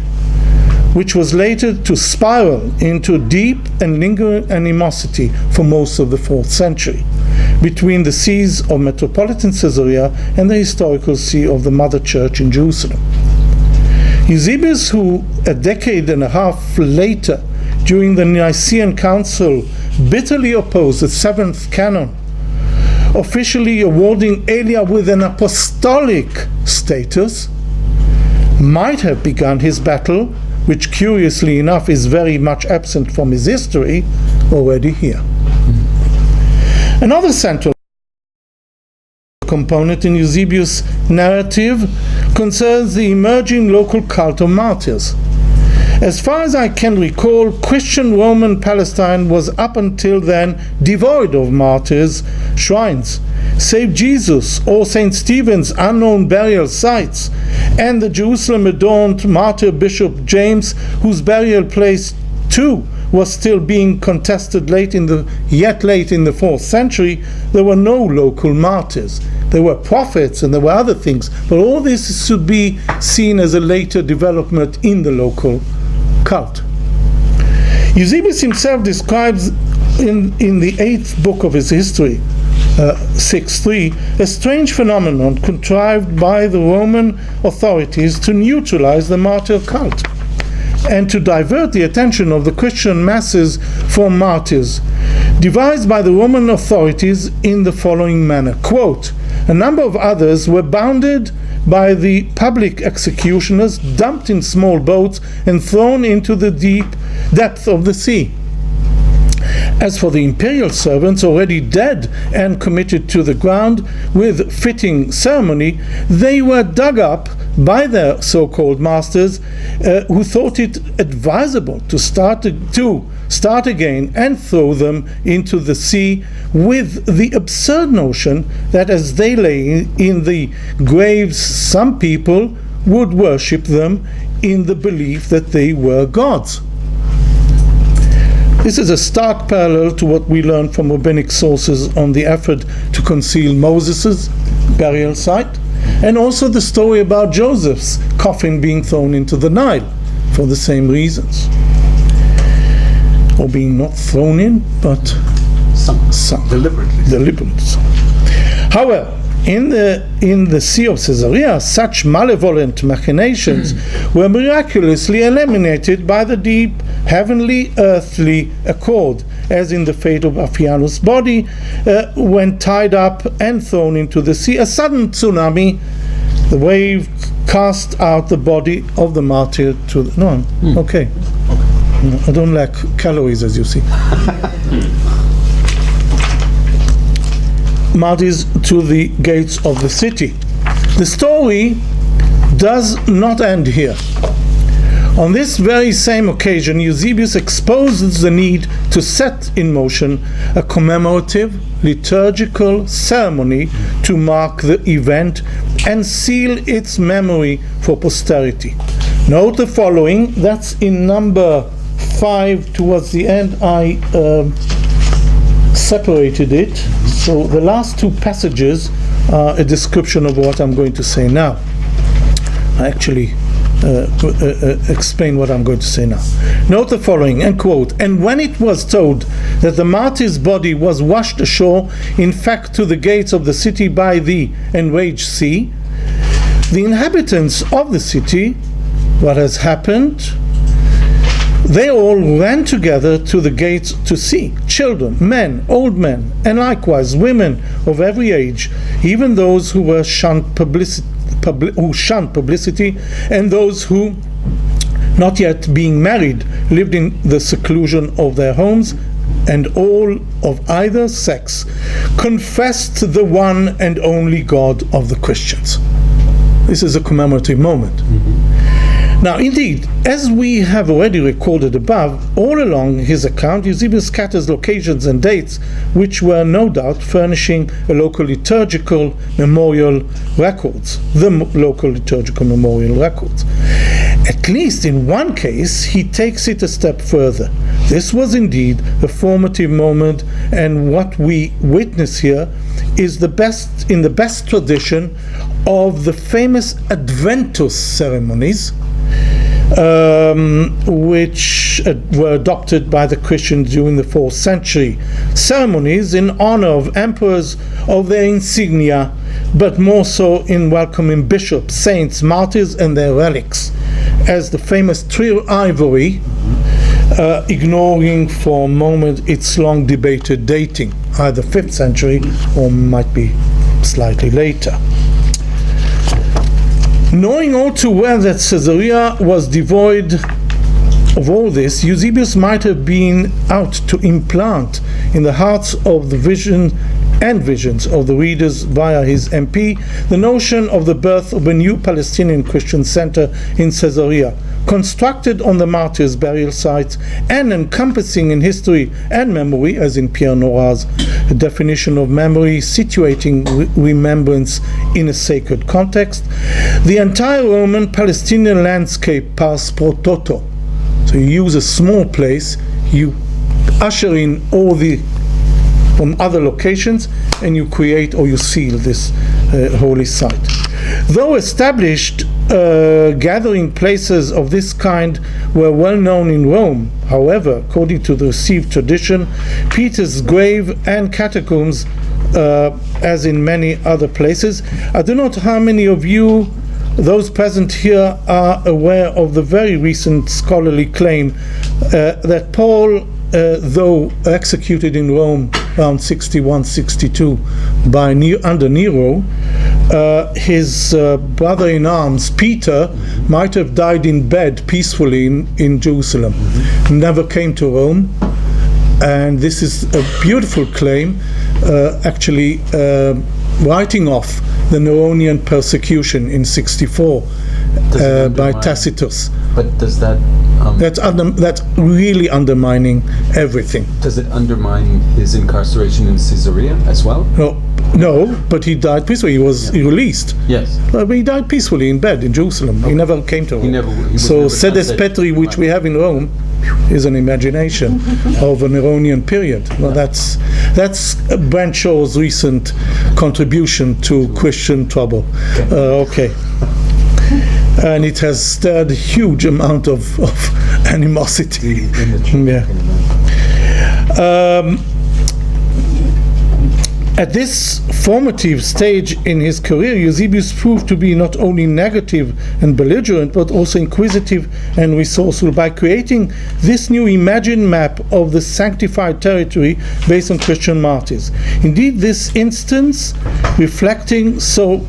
which was later to spiral into deep and lingering animosity for most of the 4th century, between the sees of metropolitan Caesarea and the historical see of the Mother Church in Jerusalem. Eusebius, who a decade and a half later, during the Nicene Council, bitterly opposed the 7th canon, officially awarding Aelia with an apostolic status, might have begun his battle, which curiously enough is very much absent from his history, already here. Another central component in Eusebius' narrative concerns the emerging local cult of martyrs. As far as I can recall, Christian Roman Palestine was up until then devoid of martyrs' shrines, save Jesus or St. Stephen's unknown burial sites, and the Jerusalem-adorned martyr Bishop James, whose burial place too was still being contested late in the 4th century. There were no local martyrs. There were prophets and there were other things, but all this should be seen as a later development in the local cult. Eusebius himself describes in the 8th book of his history, 6:3, a strange phenomenon contrived by the Roman authorities to neutralize the martyr cult and to divert the attention of the Christian masses from martyrs, devised by the Roman authorities in the following manner. Quote, a number of others were bounded by the public executioners, dumped in small boats, and thrown into the deep depth of the sea. As for the imperial servants already dead and committed to the ground with fitting ceremony, they were dug up by their so-called masters, who thought it advisable to start again and throw them into the sea, with the absurd notion that as they lay in the graves, some people would worship them in the belief that they were gods. This is a stark parallel to what we learn from rabbinic sources on the effort to conceal Moses' burial site, and also the story about Joseph's coffin being thrown into the Nile for the same reasons. Or being not thrown in, but sunk. Deliberately. However, in the Sea of Caesarea, such malevolent machinations were miraculously eliminated by the deep, heavenly, earthly accord, as in the fate of Aphianus' body, when tied up and thrown into the sea. A sudden tsunami, the wave cast out the body of the martyr to the... No, okay. No, I don't lack calories, as you see. Martyrs to the gates of the city. The story does not end here. On this very same occasion, Eusebius exposes the need to set in motion a commemorative liturgical ceremony to mark the event and seal its memory for posterity. Note the following, that's in number 5 towards the end. I separated it, so the last two passages are a description of what I'm going to say now. I actually explain what I'm going to say now. Note the following, and quote, "And when it was told that the martyr's body was washed ashore, in fact to the gates of the city by the enraged sea, the inhabitants of the city," what has happened? "They all ran together to the gates to see, children, men, old men, and likewise women of every age, even those who were shunned publicity, and those who, not yet being married, lived in the seclusion of their homes, and all of either sex confessed the one and only God of the Christians." This is a commemorative moment. Now, indeed, as we have already recorded above, all along his account, Eusebius scatters locations and dates which were no doubt furnishing a local liturgical memorial records, At least in one case, he takes it a step further. This was indeed a formative moment, and what we witness here is in the best tradition of the famous Adventus ceremonies, which were adopted by the Christians during the 4th century. Ceremonies in honor of emperors, of their insignia, but more so in welcoming bishops, saints, martyrs, and their relics, as the famous Trier ivory, ignoring for a moment its long debated dating, either 5th century or might be slightly later. Knowing all too well that Caesarea was devoid of all this, Eusebius might have been out to implant in the hearts of the visions of the readers via his MP the notion of the birth of a new Palestinian Christian center in Caesarea, constructed on the martyrs' burial sites and encompassing in history and memory, as in Pierre Nora's definition of memory, situating remembrance in a sacred context, the entire Roman Palestinian landscape pars pro toto. So you use a small place, you usher in all the from other locations, and you create or you seal this holy site. Though established gathering places of this kind were well known in Rome, however, according to the received tradition, Peter's grave and catacombs, as in many other places, I don't know how many of you, those present here, are aware of the very recent scholarly claim that Paul, though executed in Rome around 61-62 under Nero, his brother-in-arms Peter might have died in bed peacefully in Jerusalem, never came to Rome, and this is a beautiful claim, actually writing off the Neronian persecution in 64 by Tacitus. But does that... That's really undermining everything. Does it undermine his incarceration in Caesarea as well? No, but he died peacefully. He was released. Yes. But he died peacefully in bed in Jerusalem. He never came to Rome. So Sedes Petri, which we have in Rome, is an imagination of a Neronian period. Well, that's Brent Shaw's recent contribution to Christian trouble. Okay. And it has stirred a huge amount of animosity. At this formative stage in his career, Eusebius proved to be not only negative and belligerent, but also inquisitive and resourceful by creating this new imagined map of the sanctified territory based on Christian martyrs. Indeed, this instance reflecting, so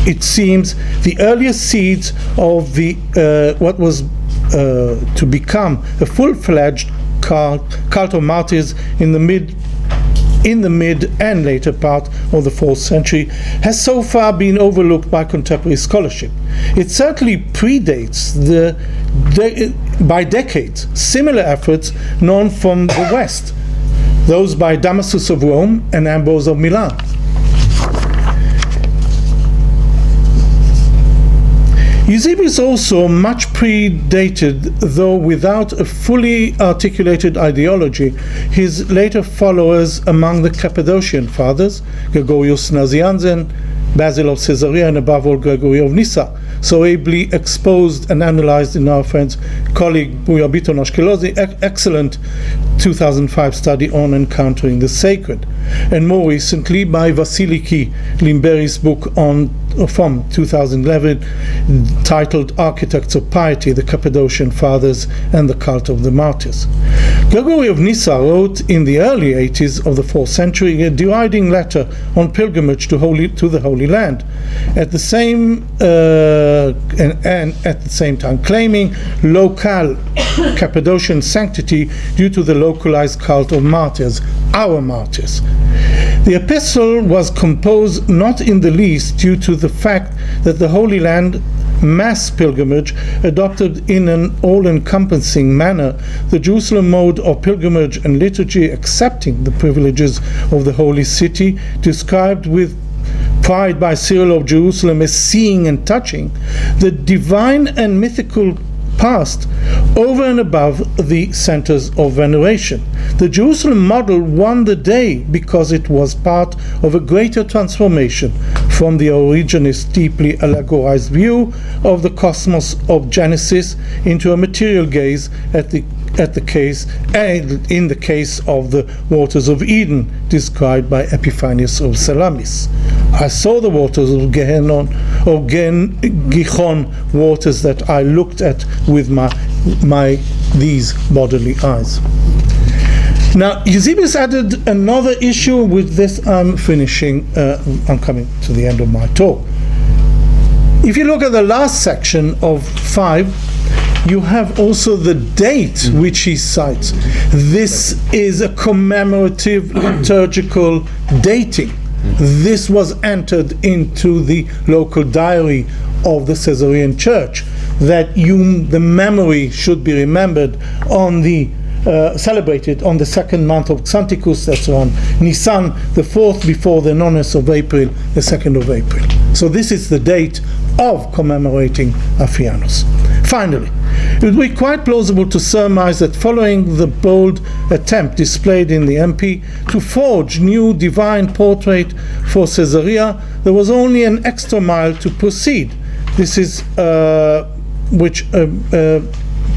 it seems, the earliest seeds of the what was to become a full-fledged cult of martyrs in the in the mid and later part of the 4th century has so far been overlooked by contemporary scholarship. It certainly predates by decades similar efforts known from the West, those by Damasus of Rome and Ambrose of Milan. Eusebius also much predated, though without a fully articulated ideology, his later followers among the Cappadocian fathers, Gregorius Nazianzen, Basil of Caesarea, and above all Gregory of Nyssa, so ably exposed and analyzed in our friend's colleague Buya Biton Ashkenazi excellent 2005 study on Encountering the Sacred, and more recently by Vasiliki Limberi's book from 2011 titled Architects of Piety, the Cappadocian Fathers and the Cult of the Martyrs. Gregory of Nyssa wrote in the early 80s of the 4th century a deriding letter on pilgrimage to the Holy Land, at the same and at the same time claiming local Cappadocian sanctity due to the localized cult of martyrs, our martyrs. The epistle was composed not in the least due to the fact that the Holy Land mass pilgrimage adopted in an all-encompassing manner the Jerusalem mode of pilgrimage and liturgy, accepting the privileges of the holy city, described with pride by Cyril of Jerusalem as seeing and touching the divine and mythical past over and above the centers of veneration. The Jerusalem model won the day because it was part of a greater transformation from the Origenist deeply allegorized view of the cosmos of Genesis into a material gaze at the case, and in the case of the waters of Eden described by Epiphanius of Salamis. I saw the waters of Gihon, waters that I looked at with these bodily eyes. Now, Eusebius added another issue. With this, I'm finishing. I'm coming to the end of my talk. If you look at the last section of 5, you have also the date which he cites. This is a commemorative liturgical dating. This was entered into the local diary of the Caesarean church, that the memory should be remembered on the celebrated on the 2nd month of Xanticus, that's on Nisan, the 4th before the nonus of April, the 2nd of April. So this is the date of commemorating Aphianus. Finally, it would be quite plausible to surmise that following the bold attempt displayed in the MP to forge new divine portrait for Caesarea, there was only an extra mile to proceed. This is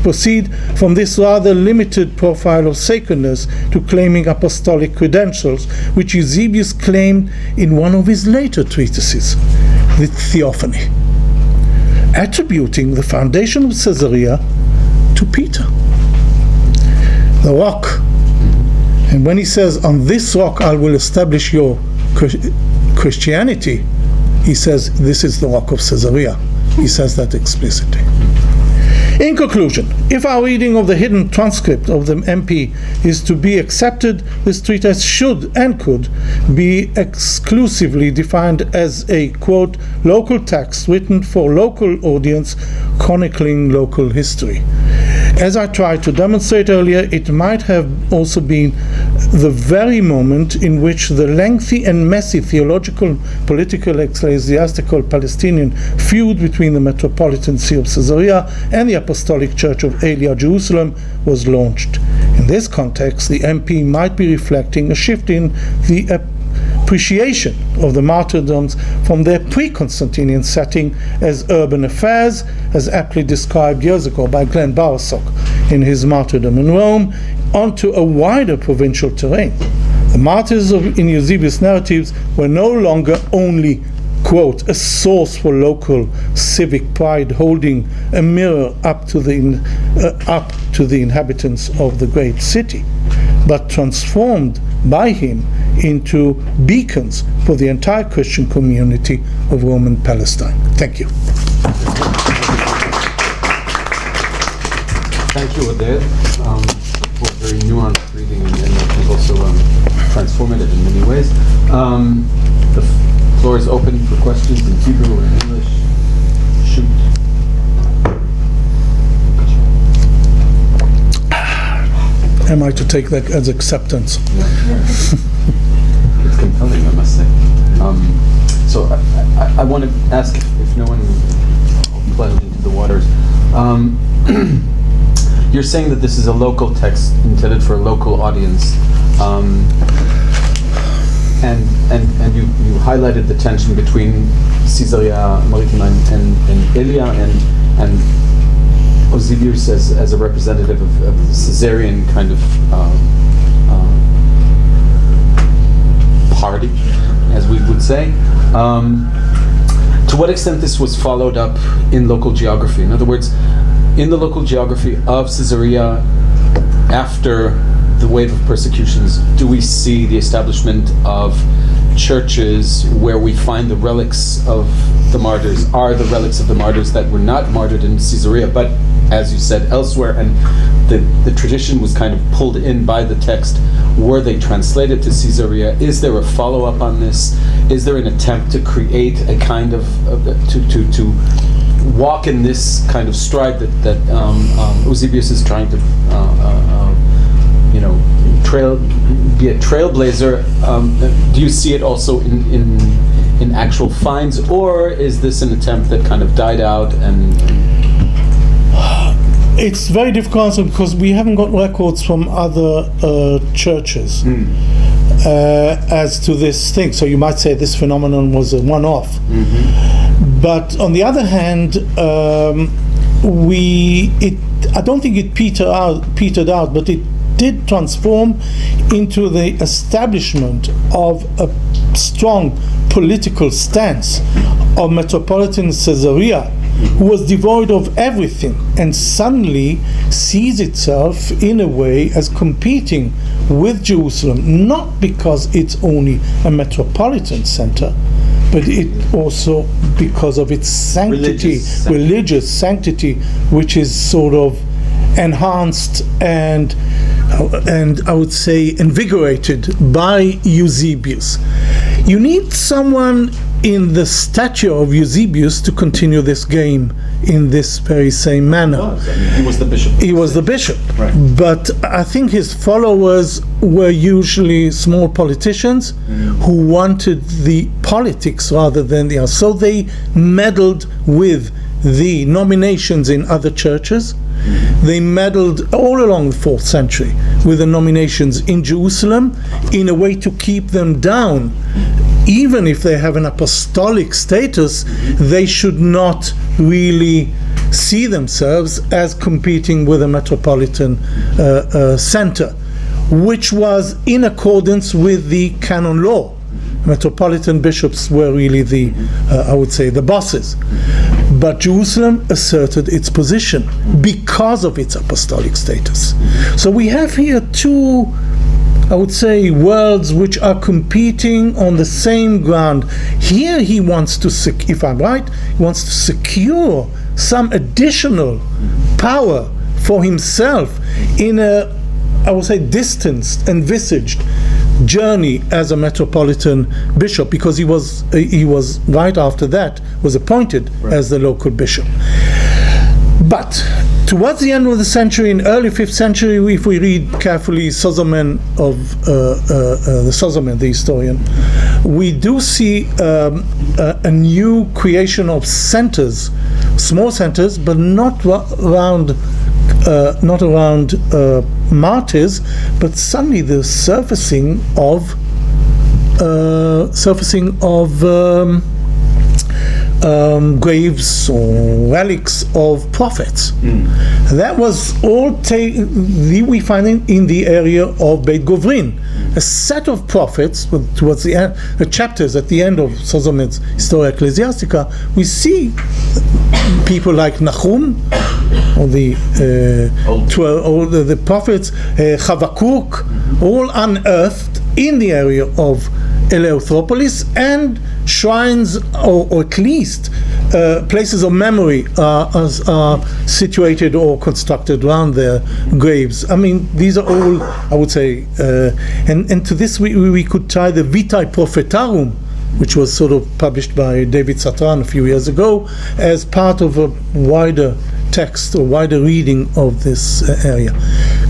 proceed from this rather limited profile of sacredness to claiming apostolic credentials, which Eusebius claimed in one of his later treatises, the Theophany, attributing the foundation of Caesarea to Peter, the rock. And when he says, on this rock I will establish your Christianity, he says, this is the rock of Caesarea. He says that explicitly. In conclusion, if our reading of the hidden transcript of the MP is to be accepted, this treatise should and could be exclusively defined as a, quote, local text written for local audience chronicling local history. As I tried to demonstrate earlier, it might have also been the very moment in which the lengthy and messy theological, political, ecclesiastical, Palestinian feud between the Metropolitan See of Caesarea and the Apostolic Church of Elia, Jerusalem, was launched. In this context, the MP might be reflecting a shift in the appreciation of the martyrdoms from their pre-Constantinian setting as urban affairs, as aptly described years ago by Glenn Bowersock in his Martyrdom in Rome, onto a wider provincial terrain. The martyrs in Eusebius' narratives were no longer only, quote, a source for local civic pride, holding a mirror up to the inhabitants of the great city, but transformed by him into beacons for the entire Christian community of Roman Palestine. Thank you. Thank you, Oded, for very nuanced reading, and I think also transformative in The floor is open for questions in Hebrew or English. Shoot. Am I to take that as acceptance? It's compelling, I must say. So I want to ask if no one plunged into the waters. You're saying that this is a local text intended for a local audience, and you highlighted the tension between Caesarea Maritima and Elia and Eusebius as a representative of the Caesarean kind of party, as we would say. To what extent this was followed up in local geography? In other words, in the local geography of Caesarea, after the wave of persecutions, do we see the establishment of churches where we find the relics of the martyrs are the relics of the martyrs that were not martyred in Caesarea, but, as you said, elsewhere, and the tradition was kind of pulled in by the text? Were they translated to Caesarea? Is there a follow-up on this? Is there an attempt to create a kind of to walk in this kind of stride that Eusebius is trying to be a trailblazer? Do you see it also in actual finds, or is this an attempt that kind of died out and It's very difficult because we haven't got records from other churches as to this thing. So you might say this phenomenon was a one-off. Mm-hmm. But on the other hand, I don't think it petered out, but it did transform into the establishment of a strong political stance of Metropolitan Caesarea, who was devoid of everything and suddenly sees itself in a way as competing with Jerusalem, not because it's only a metropolitan center, but it also because of its sanctity, religious sanctity, which is sort of enhanced and I would say invigorated by Eusebius. You need someone in the stature of Eusebius to continue this game in this very same manner. He was the bishop. He was the bishop. Right. But I think his followers were usually small politicians who wanted the politics rather than the art. So they meddled with the nominations in other churches. They meddled all along the 4th century with the nominations in Jerusalem in a way to keep them down. Even if they have an apostolic status, they should not really see themselves as competing with a metropolitan center, which was in accordance with the canon law. Metropolitan bishops were really the, I would say, the bosses. But Jerusalem asserted its position because of its apostolic status. So we have here two, I would say, worlds which are competing on the same ground. Here he wants to, if I'm right, he wants to secure some additional power for himself in a, I would say, distanced, envisaged journey as a metropolitan bishop, because he was right after that was appointed as the local bishop. But towards the end of the century, in early 5th century, if we read carefully Sozomen the historian, we do see a new creation of centers, small centers, but not around martyrs, but suddenly the surfacing of graves or relics of prophets. That was all we find in the area of Beit Govrin, a set of prophets. Towards the end, the chapters at the end of Sozomen's Historia Ecclesiastica, we see people like Nahum, or the prophets, Chavakuk, all unearthed in the area of Eleutheropolis, and shrines, or at least places of memory are situated or constructed around their graves. I mean, these are all, I would say, and to this we could tie the Vitae Prophetarum, which was sort of published by David Satran a few years ago, as part of a wider text or wider reading of this area.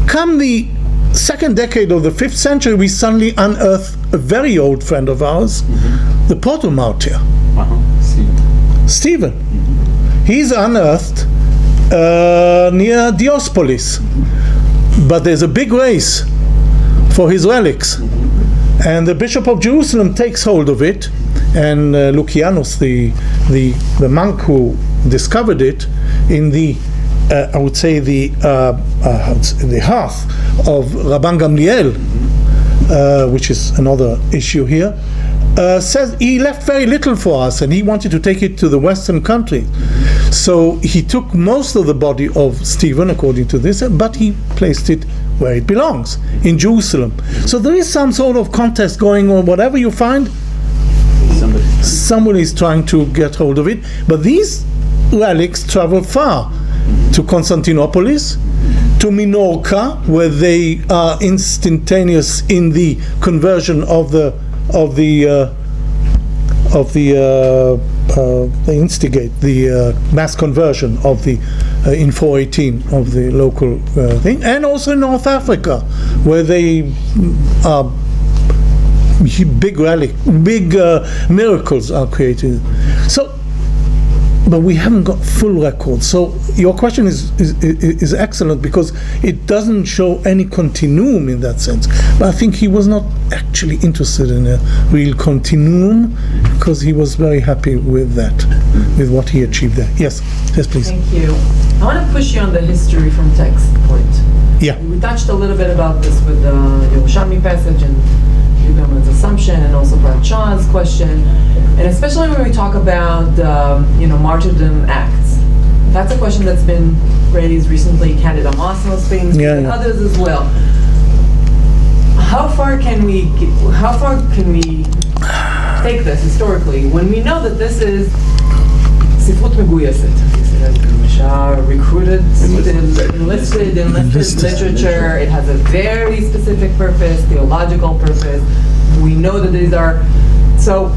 Come the second decade of the 5th century, we suddenly unearth a very old friend of ours, the proto-martyr, Stephen. He's unearthed near Diospolis, but there's a big race for his relics, and the Bishop of Jerusalem takes hold of it, and Lucianus, the monk who discovered it, in the I would say the hearth of Rabban Gamliel, which is another issue here, says he left very little for us, and he wanted to take it to the Western country. So he took most of the body of Stephen, according to this, but he placed it where it belongs, in Jerusalem. So there is some sort of contest going on. Whatever you find, somebody is trying to get hold of it. But these relics travel far, to Constantinopolis, to Minorca, where they are instantaneous in the conversion they instigate the mass conversion of the in 418 of the local thing, and also in North Africa, where they are big miracles are created. So, but we haven't got full records. So your question is excellent, because it doesn't show any continuum in that sense. But I think he was not actually interested in a real continuum, because he was very happy with that, with what he achieved there. Yes, please. Thank you. I want to push you on the history from text point. Yeah. We touched a little bit about this with the Yerushalmi passage and Yugaman's assumption, and also Brad Shaw's question, and especially when we talk about martyrdom acts. That's a question that's been raised recently. Candida Mosnos things, and others as well. How far can we take this historically when we know that this is Sifrut Meguyeset? Recruited, enlisted literature. It has a very specific purpose, theological purpose. We know that these are, so,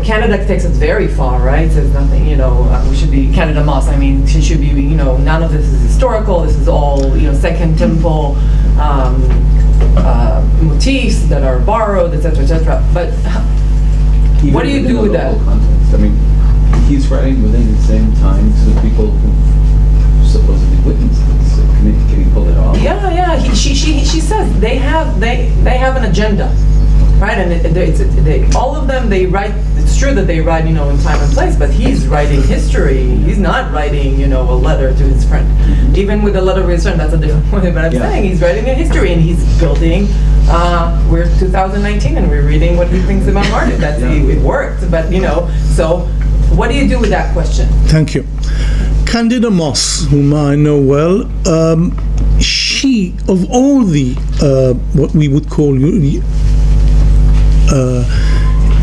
Canada takes it very far, right? Says nothing, we should be, Canada Moss, it should be, none of this is historical, this is all, Second Temple motifs that are borrowed, etc., etc. But what do you do with that? Context. He's writing within the same time to the people who supposedly witnessed this. Can he pull it off? Yeah. She says they have an agenda, right? And all of them, they write. It's true that they write, in time and place. But he's writing history. He's not writing, a letter to his friend. Even with a letter to his friend, that's a different point. But I'm saying he's writing a history, and he's building. We're 2019, and we're reading what he thinks about Martyrs. It worked, but so. What do you do with that question? Thank you. Candida Moss, whom I know well, she, of all the what we would call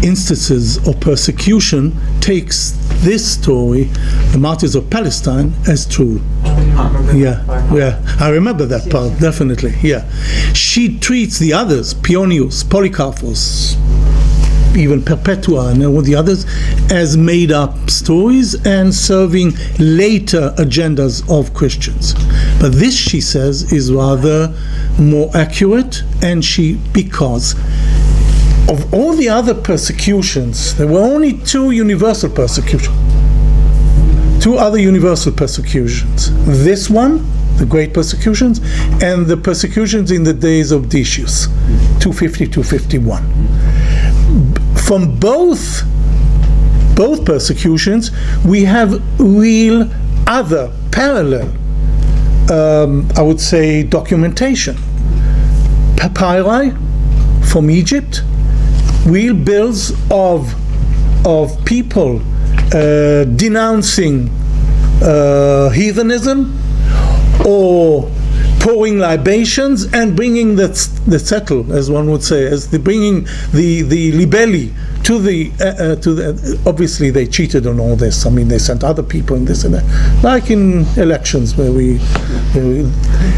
instances of persecution, takes this story, the Martyrs of Palestine, as true. I remember that part, definitely. Yeah, she treats the others, Pionius, Polycarpus, even Perpetua and all the others, as made up stories and serving later agendas of Christians. But this, she says, is rather more accurate, and because of all the other persecutions, there were only two other universal persecutions. This one, the great persecutions, and the persecutions in the days of Decius, 250, 251. From both persecutions, we have real other parallel, I would say, documentation. Papyri from Egypt, real bills of people denouncing heathenism or pouring libations and bringing the settle, as one would say, bringing the libelli obviously they cheated on all this. I mean, they sent other people in this and that, like in elections where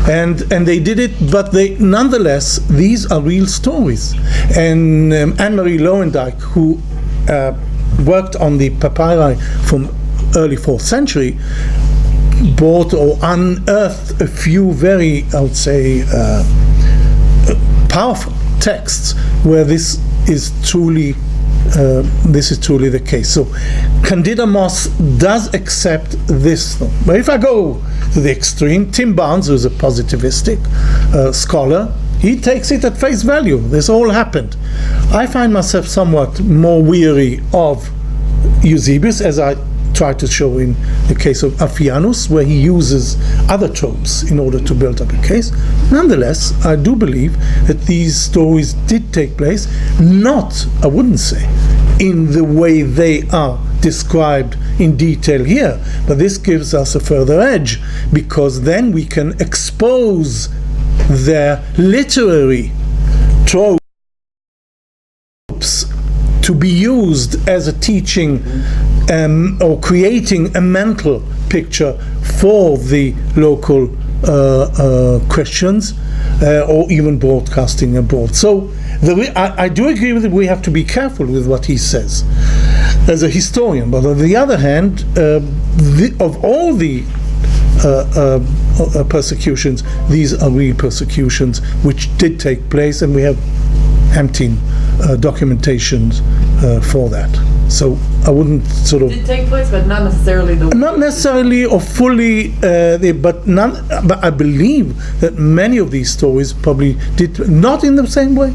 and they did it, but nonetheless, these are real stories. And Anne-Marie Lowendyk, who worked on the papyri from early 4th century, brought or unearthed a few very, I would say, powerful texts where this is truly the case. So Candida Moss does accept this. But if I go to the extreme, Tim Barnes, who's a positivistic scholar, he takes it at face value. This all happened. I find myself somewhat more weary of Eusebius, as I try to show in the case of Aphianus, where he uses other tropes in order to build up a case. Nonetheless, I do believe that these stories did take place, not, I wouldn't say, in the way they are described in detail here, but this gives us a further edge, because then we can expose their literary tropes to be used as a teaching or creating a mental picture for the local Christians, or even broadcasting abroad. So I do agree with it. We have to be careful with what he says as a historian, but on the other hand, of all the persecutions, these are real persecutions which did take place, and we have empty documentations for that. So I wouldn't sort of... Did take place, but not necessarily the... Not necessarily or fully, but I believe that many of these stories probably did, not in the same way,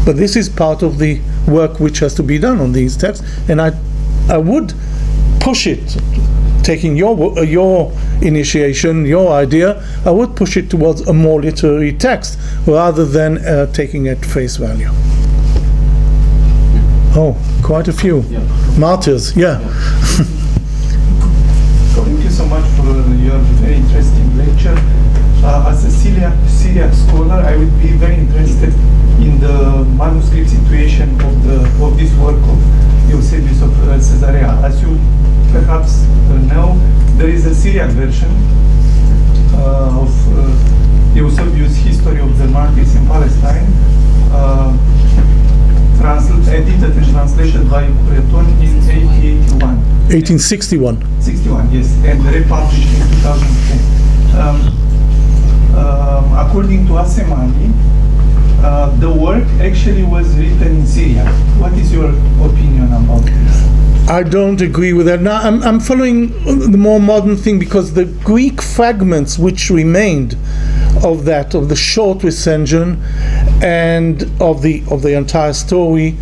but this is part of the work which has to be done on these texts, and I would push it, taking your initiation, your idea, I would push it towards a more literary text rather than taking it face value. Oh, quite a few. Yeah. Martyrs, yeah. Thank you so much for your very interesting lecture. As a Syriac scholar, I would be very interested in the manuscript situation of this work of Eusebius of Caesarea. As you perhaps know, there is a Syriac version of Eusebius' History of the Martyrs in Palestine, edited and translated by Breton in 1861. 61, yes, and republished in 2010. According to Asemani, the work actually was written in Syria. What is your opinion about this? I don't agree with that. Now, I'm following the more modern thing, because the Greek fragments which remained of the short recension and of the entire story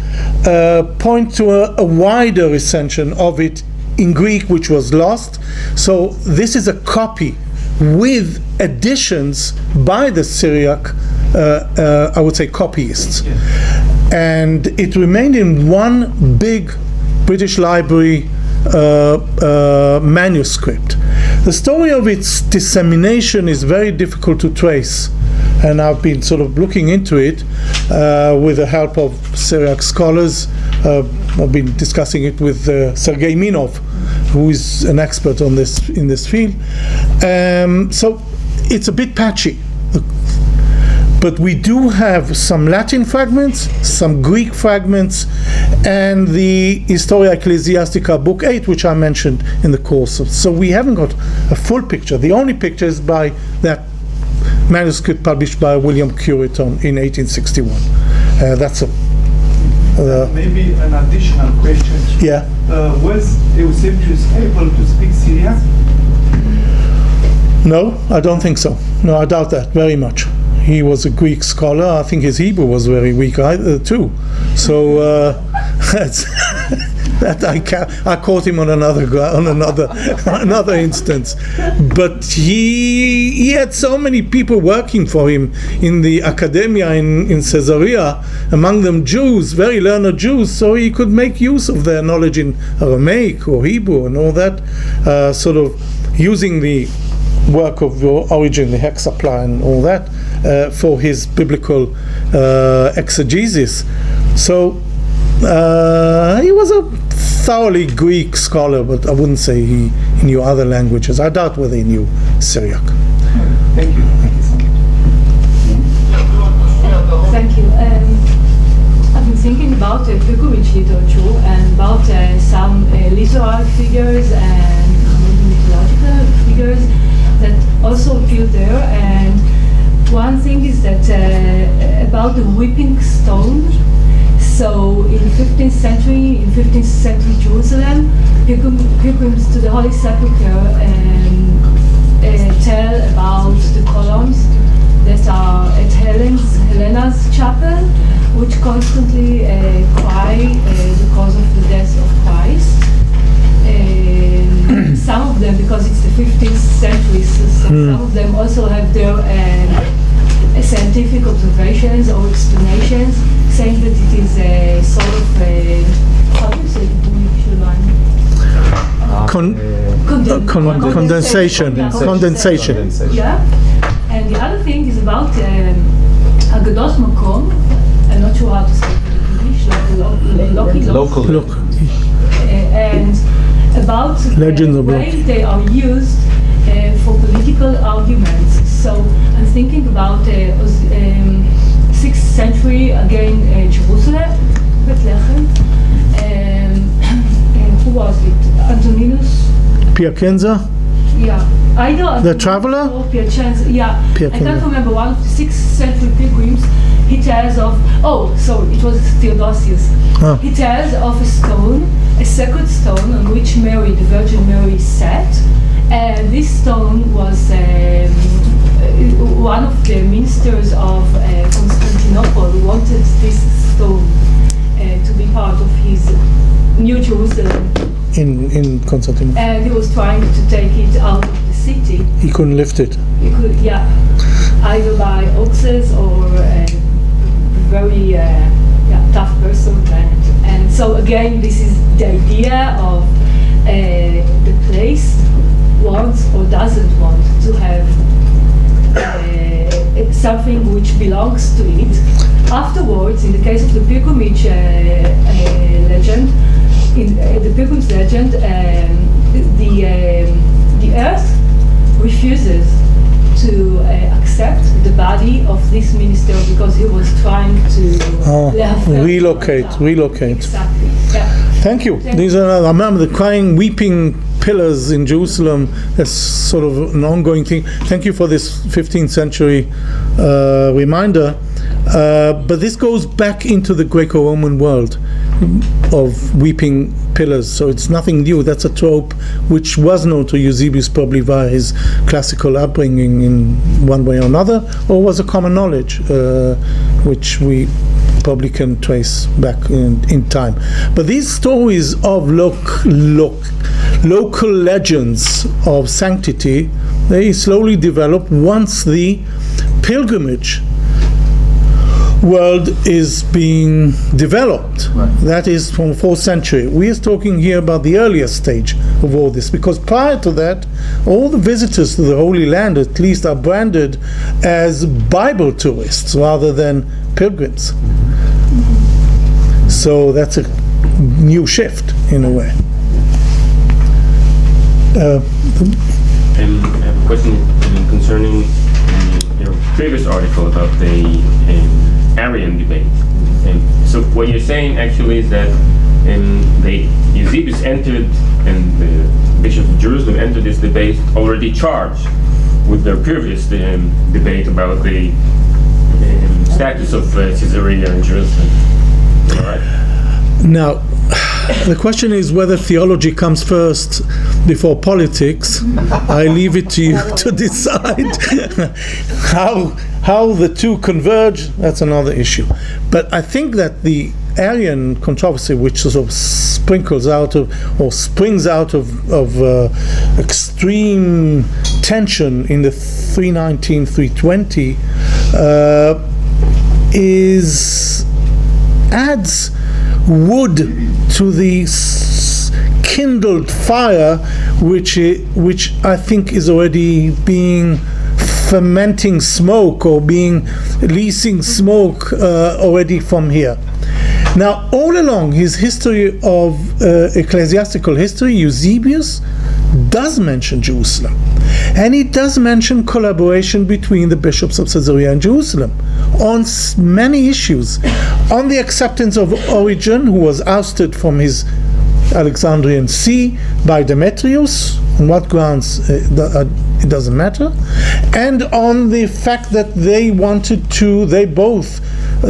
point to a wider recension of it in Greek, which was lost. So this is a copy with additions by the Syriac, I would say, copyists. Yes. And it remained in one big British Library manuscript. The story of its dissemination is very difficult to trace, and I've been sort of looking into it with the help of Syriac scholars. I've been discussing it with Sergei Minov, who is an expert on this in this field. So it's a bit patchy. But we do have some Latin fragments, some Greek fragments, and the Historia Ecclesiastica Book 8, which I mentioned in the course of. So we haven't got a full picture. The only picture is by that manuscript published by William Cureton in 1861. That's a... Maybe an additional question. Yeah. Was Eusebius able to speak Syriac? No, I don't think so. No, I doubt that very much. He was a Greek scholar. I think his Hebrew was very weak too. So that I caught him on another instance. But he had so many people working for him in the academia in Caesarea, among them Jews, very learned Jews. So he could make use of their knowledge in Aramaic or Hebrew and all that, sort of using the work of Origen, the Hexapla and all that, for his biblical exegesis. So He was a thoroughly Greek scholar, but I wouldn't say he knew other languages. I doubt whether he knew Syriac. Thank you. Thank you so much. Thank you. I've been thinking about pilgrimage literature and about some literary figures and mythological figures that also appear there. And one thing is that about the whipping stone. So in 15th century Jerusalem, pilgrims to the Holy Sepulchre tell about the columns that are at Helena's chapel, which constantly cry because of the death of Christ. Some of them, because it's the 15th century, so some of them also have their scientific observations or explanations, saying that it is a sort of how do you say it in Condensation. Yeah. And the other thing is about Agados Makom. I'm not sure how to say it in English. Local. And about Legends the of way Loki. they are used for political arguments. So I'm thinking about 6th century again Jerusalem, Bethlehem. Who was it? Antoninus. Piacenza? Yeah, either The traveler? or Piacenza. Yeah, Piacenza. I can't remember. One of the 6th century pilgrims. He tells of it was Theodosius. Oh. He tells of a stone, a sacred stone on which Mary, the Virgin Mary, sat, and this stone was one of the ministers of Constantinople wanted this stone to be part of his New Jerusalem. In Constantinople. And he was trying to take it out of the city. He couldn't lift it. You could, either by oxes or a very tough person. And so again, this is the idea of the place wants or doesn't want to have something which belongs to it. Afterwards, in the case of the pilgrimage legend, in the pilgrim's legend, the earth refuses to accept the body of this minister because he was trying to Relocate. Exactly. Yeah. Thank you. These are, I remember the crying, weeping pillars in Jerusalem. That's sort of an ongoing thing. Thank you for this 15th century reminder. But this goes back into the Greco-Roman world of weeping pillars, so it's nothing new. That's a trope which was known to Eusebius probably via his classical upbringing in one way or another, or was a common knowledge which we probably can trace back in time. But these stories of local legends of sanctity, they slowly develop once the pilgrimage world is being developed. Right. That is from 4th century. We are talking here about the earlier stage of all this, because prior to that, all the visitors to the Holy Land at least are branded as Bible tourists rather than pilgrims. So that's a new shift in a way. I have a question concerning your previous article about the Arian debate. So what you're saying actually is that the Eusebius entered and the Bishop of Jerusalem entered this debate already charged with their previous debate about the status of Caesarea and Jerusalem. All right. Now, the question is whether theology comes first before politics. I leave it to you to decide how the two converge. That's another issue. But I think that the Arian controversy, which sort of sprinkles out of or springs out of extreme tension in the 319-320, adds wood to the kindled fire, which I think is already being fermenting smoke or being releasing smoke already from here. Now, all along his history of ecclesiastical history, Eusebius does mention Jerusalem. And he does mention collaboration between the bishops of Caesarea and Jerusalem on many issues. On the acceptance of Origen, who was ousted from his Alexandrian see by Demetrius, on what grounds it doesn't matter, and on the fact that they both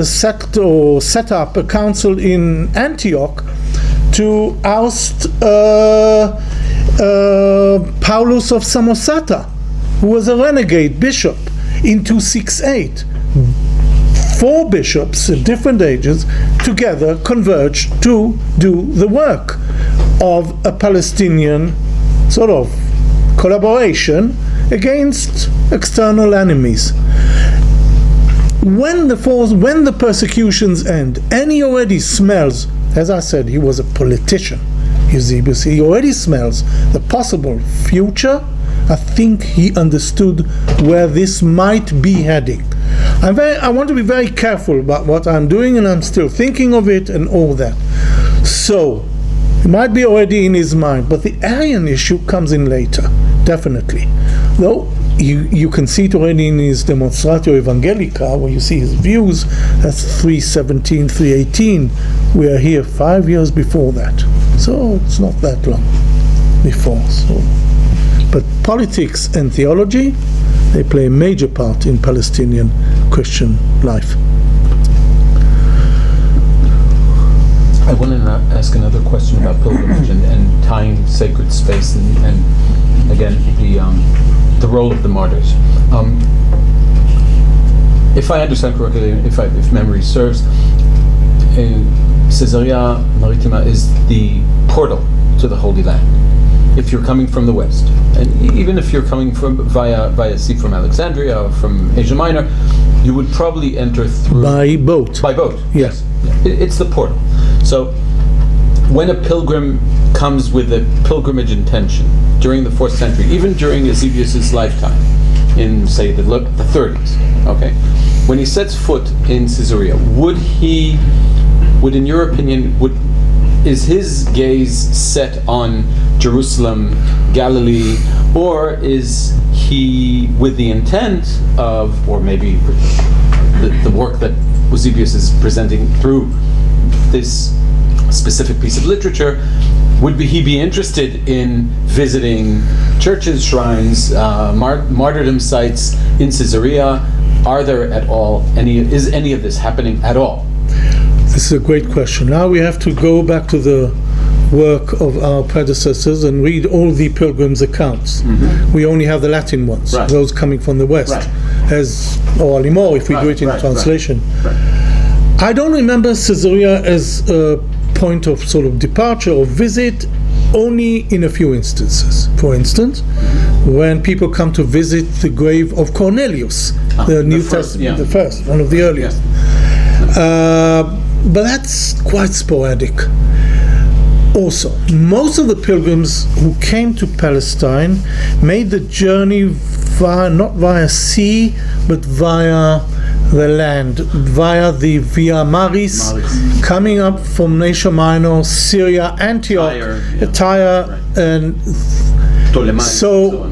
set up a council in Antioch to oust Paulus of Samosata, who was a renegade bishop, in 268. 4 bishops at different ages together converged to do the work of a Palestinian sort of collaboration against external enemies. When the persecutions end, and he already smells, as I said, he was a politician, Eusebius, he already smells the possible future. I think he understood where this might be heading. I want to be very careful about what I'm doing, and I'm still thinking of it and all that. So, it might be already in his mind, but the Arian issue comes in later, definitely. Though you can see it already in his Demonstratio Evangelica, where you see his views. That's 317, 318. We are here 5 years before that. So it's not that long before. But politics and theology, they play a major part in Palestinian Christian life. I want to ask another question about pilgrimage and tying sacred space and again the role of the martyrs. If I understand correctly, if memory serves, Caesarea Maritima is the portal to the Holy Land. If you're coming from the west, and even if you're coming from via sea from Alexandria or from Asia Minor, you would probably enter through by boat. By boat, yes. It's the portal. So when a pilgrim comes with a pilgrimage intention during the 4th century, even during Eusebius's lifetime, in say the 30s, okay, when he sets foot in Caesarea, would in your opinion, is his gaze set on Jerusalem, Galilee, or is he with the intent of, or maybe the work that Eusebius is presenting through this specific piece of literature, would he be interested in visiting churches, shrines, martyrdom sites in Caesarea? Are there at all is any of this happening at all? This is a great question. Now we have to go back to the work of our predecessors and read all the pilgrims' accounts. Mm-hmm. We only have the Latin ones, right, those coming from the West, right, or more if we do it in translation. Right. I don't remember Caesarea as a point of sort of departure or visit, only in a few instances. For instance, when people come to visit the grave of Cornelius, the New Testament, the first, one of the earliest. But that's quite sporadic. Also, most of the pilgrims who came to Palestine made the journey not via sea, but via the land, via the Via Maris, coming up from Asia Minor, Syria, Antioch, Tyre, and so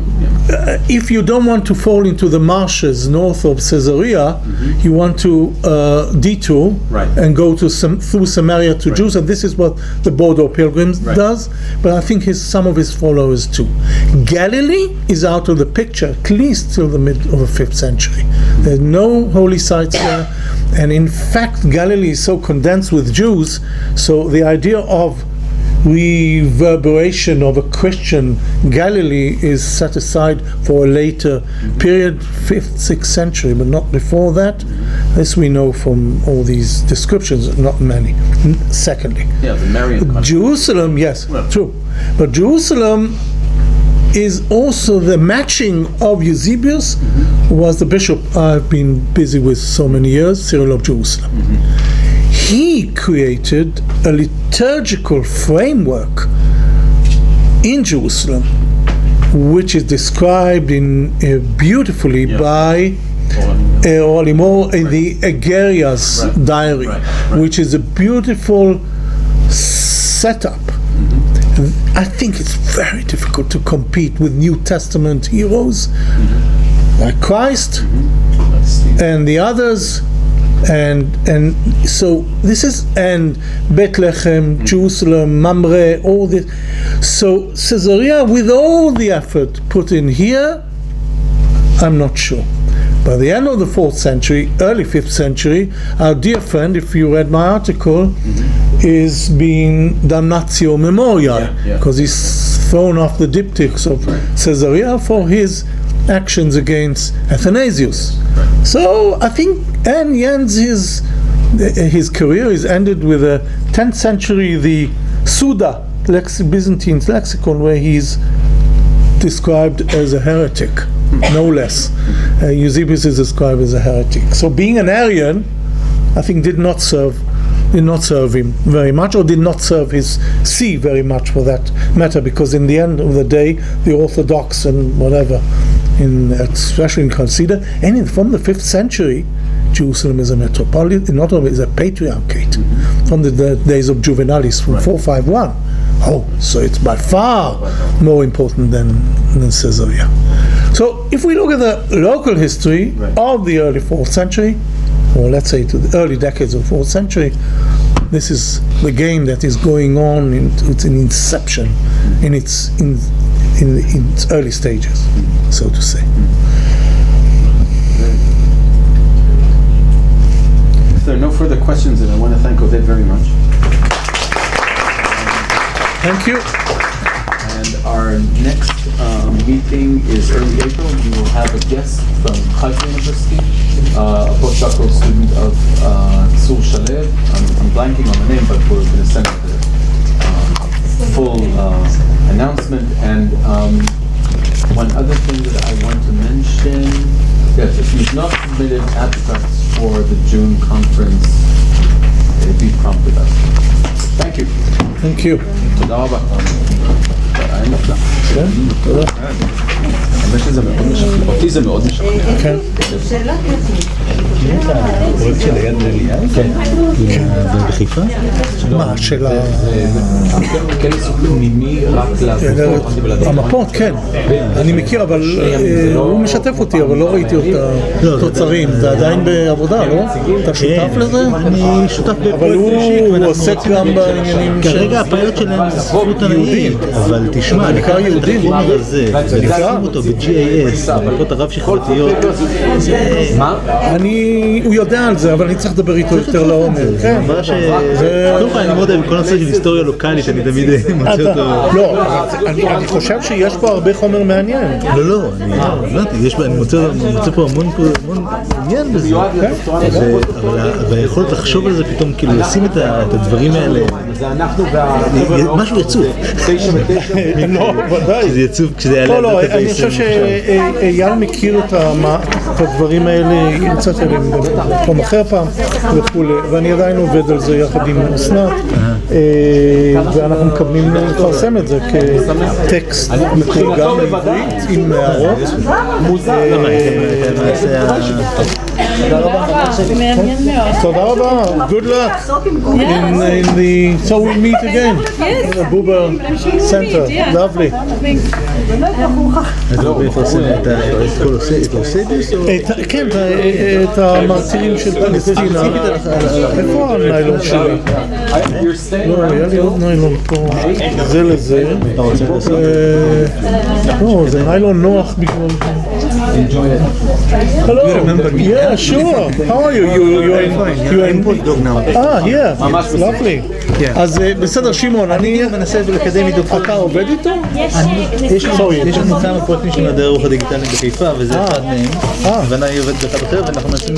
if you don't want to fall into the marshes north of Caesarea, you want to detour and go through Samaria to Jerusalem. This is what the Bordeaux pilgrims does, but I think some of his followers too. Galilee is out of the picture, at least till the mid of the 5th century. There's no holy sites there, and in fact Galilee is so condensed with Jews, so the idea of reverberation of a Christian Galilee is set aside for a later period, 5th, 6th century, but not before that. This we know from all these descriptions, not many. Secondly, the Marian Jerusalem, true, but Jerusalem is also the matching of Eusebius, who was the bishop I've been busy with so many years, Cyril of Jerusalem. He created a liturgical framework in Jerusalem, which is described in beautifully by or Limor, the Egeria's diary, which is a beautiful setup. I think it's very difficult to compete with New Testament heroes like Christ and the others, and so this is, and Bethlehem, Jerusalem, Mamre, all this. So Caesarea, with all the effort put in here, I'm not sure. By the end of the 4th century, early 5th century, our dear friend, if you read my article, is being damnatio memorial, because he's thrown off the diptychs of Caesarea for his actions against Athanasius. So I think, and Jens, his career is ended with a 10th century, the Suda, Byzantine lexicon, where he's described as a heretic, no less. Eusebius is described as a heretic. So being an Arian, I think did not serve him very much, or did not serve his see very much for that matter, because in the end of the day, the Orthodox and whatever, especially in Conceiving, and from the 5th century, Jerusalem is a metropolitan, not only is a patriarchate, from the days of Juvenalis, from 451. Oh, so it's by far more important than Caesarea. So if we look at the local history of the early 4th century, or let's say to the early decades of 4th century, this is the game that is going on. It's an inception in its early stages, so to say. If there are no further questions, then I want to thank Oded very much. Thank you. And our next meeting is early April. We will have a guest from Haifa University, a postdoctoral student of Tzur Shalev. I'm blanking on the name, but we're going to send out the full announcement. And one other thing that I want to mention, yes, if you've not submitted abstracts for the June conference, be prompt with us. Thank you. Thank you. תודה רבה. האמת שזה מאוד משכנע, אותי זה מאוד משכנע. כן. שאלה טכנית. פרויקט של היד לליאל? כן. בחיפה? מה, של ה... כן עיסוק פנימי רק למפות. המפות, כן. אני מכיר, אבל הוא משתף אותי, אבל לא ראיתי את התוצרים. זה עדיין בעבודה, לא? אתה שותף לזה? אני שותף אבל הוא עוסק גם בעניינים של... כרגע הפיילוט שלהם זה ספרות ענאית, אבל תשמע, אני קרא את החומר הזה, ולשים אותו ב-GIS, במפות הרב-שכבתיות. הוא יודע על זה, אבל אני צריך לדבר איתו יותר לעומק. כן. קודם כל אני מאוד אוהב, כל נושא של היסטוריה לוקאלית, אני תמיד מוצא אותו... לא, אני חושב שיש פה הרבה חומר מעניין. לא, אני מוצא פה המון עניין בזה. אבל היכולת לחשוב על זה פתאום, כאילו לשים את הדברים האלה, משהו יצוף. לא, ודאי. שזה יצוף, כשזה יעלה... לא, אני חושב שאייל מכיר את הדברים האלה, יצאתי עליהם במקום אחר פעם וכולי, ואני עדיין עובד על זה יחד עם אסנת, ואנחנו מקבלים לפרסם את זה כטקסט מתורגם בעברית עם הערות. תודה רבה. Good luck in the... So we meet again in the Buber Center. Lovely. אז הוא מפרסם את אוסביוס? כן, את המרטירים של פלסטינה. איפה הניילון שלי? לא, היה לי עוד ניילון פה. זה לזה. לא, זה ניילון נוח בגלל... Hello. You remember me? Yeah, sure. How are you? You're in דוג נאו. yeah. Lovely. אז בסדר, שמעון, אני מנסה לקדם איתו. אתה עובד איתו? יש לנו כמה פרויקטים של מדעי הרוח הדיגיטליים בחיפה, וזה אחד מהם. ואני עובד באחד אחר, ואנחנו מנסים...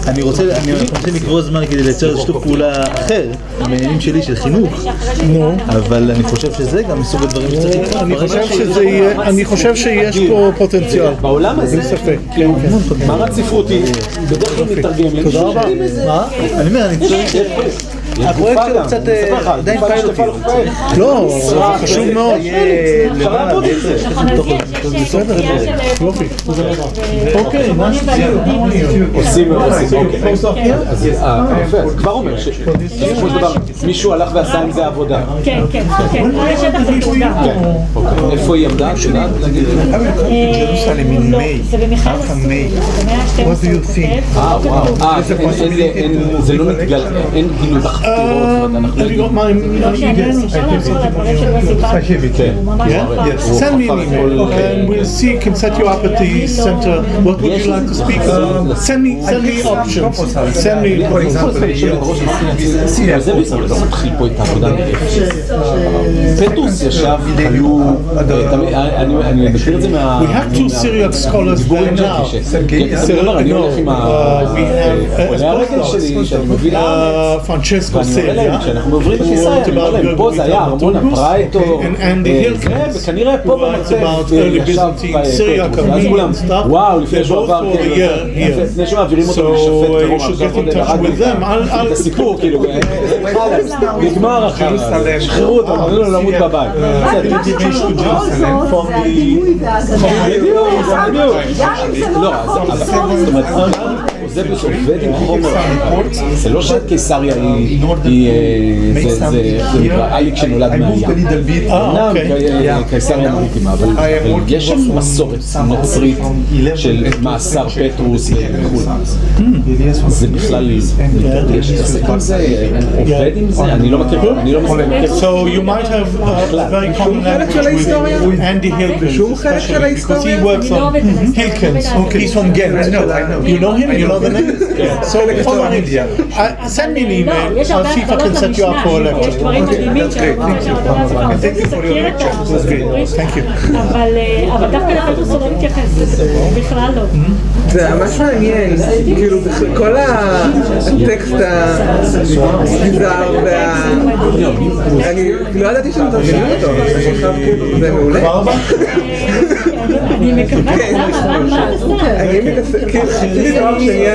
אנחנו רוצים לקרוא זמן כדי לייצר שיתוף פעולה אחר, בעניינים שלי של חינוך, אבל אני חושב שזה גם מסוג הדברים שצריך... אני חושב שיש פה פוטנציאל. בעולם הזה, מערת ספרותי, בדרך כלל מתרגם. תודה רבה. אני אומר, אני צריך... הפרויקט שלו קצת עדיין פיילוטי. לא, זה חשוב מאוד. אפשר לעבוד עם זה. יופי. אוקיי, עושים, אוקיי. אז כבר אומר שבסופו של דבר מישהו הלך ועשה עם זה עבודה. כן, כן, כן, יש שטח עבודה. איפה היא עמדה? את יודעת להגיד? לא, זה במכלל הסורי, זה במאה ה-12 וואו. זה לא נתגל, אין גילוי בחקירות, אנחנו לא יודעים. אפשר לעזור לדברים של יוסי פאק, הוא ממש Send me an email and we'll see, can set you up at the center. What would you like to speak about? Send me options. Send me לא מתחיל פה את העבודה. פטוס ישב, היו, אני מכיר את זה מה... We have two Syriac scholars there now. אני הולך עם עולי הרגל שלי, שאני מביא לארץ. Francesco Celia. כשאנחנו עוברים בקיסריה, אני אומר להם, פה זה היה ארמון הפרייטור, וכנראה פה במרתף ישב פטוס, ואז כולם, וואו, לפני שהוא עבר, לפני שמעבירים אותו לשפט ברומא, את הסיפור, כאילו, נגמר אחרי, שחררו אותו, אמרו לו למות בבית. לא, זאת אומרת, אוזביוס עובד עם חומר, זה לא שקיסריה היא, זה נקרא אליק שנולד מהים. אמנם קיסריה מריטימה, אבל יש שם מסורת נוצרית של מאסר פטרוס וכו'. זה בכלל, יש להתעסק עם זה, עובד עם זה, אני לא מכיר. So you might have a very common language with Andy Hilkens, especially because he works on Hilkens. He's from Ghent. You know him? You know the name? So follow him. Send me an email. I'll see if I can set you up for a lecture. יש דברים מדהימים Thank you. אבל דווקא לפטרוס הוא לא מתייחס, בכלל לא. זה ממש מעניין, כאילו כל הטקסט המוזר אני לא ידעתי שאתם תרגילים אותו, זה מעולה. אני מקווה, מה אתה אני מתעסק תואר שני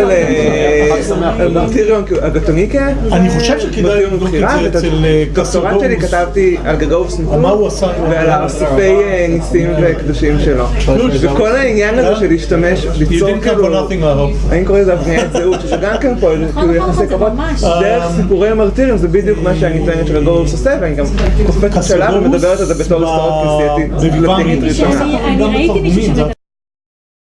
על מרטיריון הגטוניקה. אני חושב שכדאי לבדוק את זה אצל דוקטורט שלי כתבתי על גגאובס ועל האספי ניסים וקדושים שלו. וכל העניין הזה של להשתמש, ליצור כאילו, אני קורא לזה הבניית זהות, שזה גם כן פה, כאילו יחסי כבוד, דרך סיפורי המרטירים, זה בדיוק מה שאני טוענת שגגאובס עושה, ואני גם קופצת שלב ומדברת על זה בתור היסטוריה כנסייתית לטינית ראשונה. אני ראיתי מישהו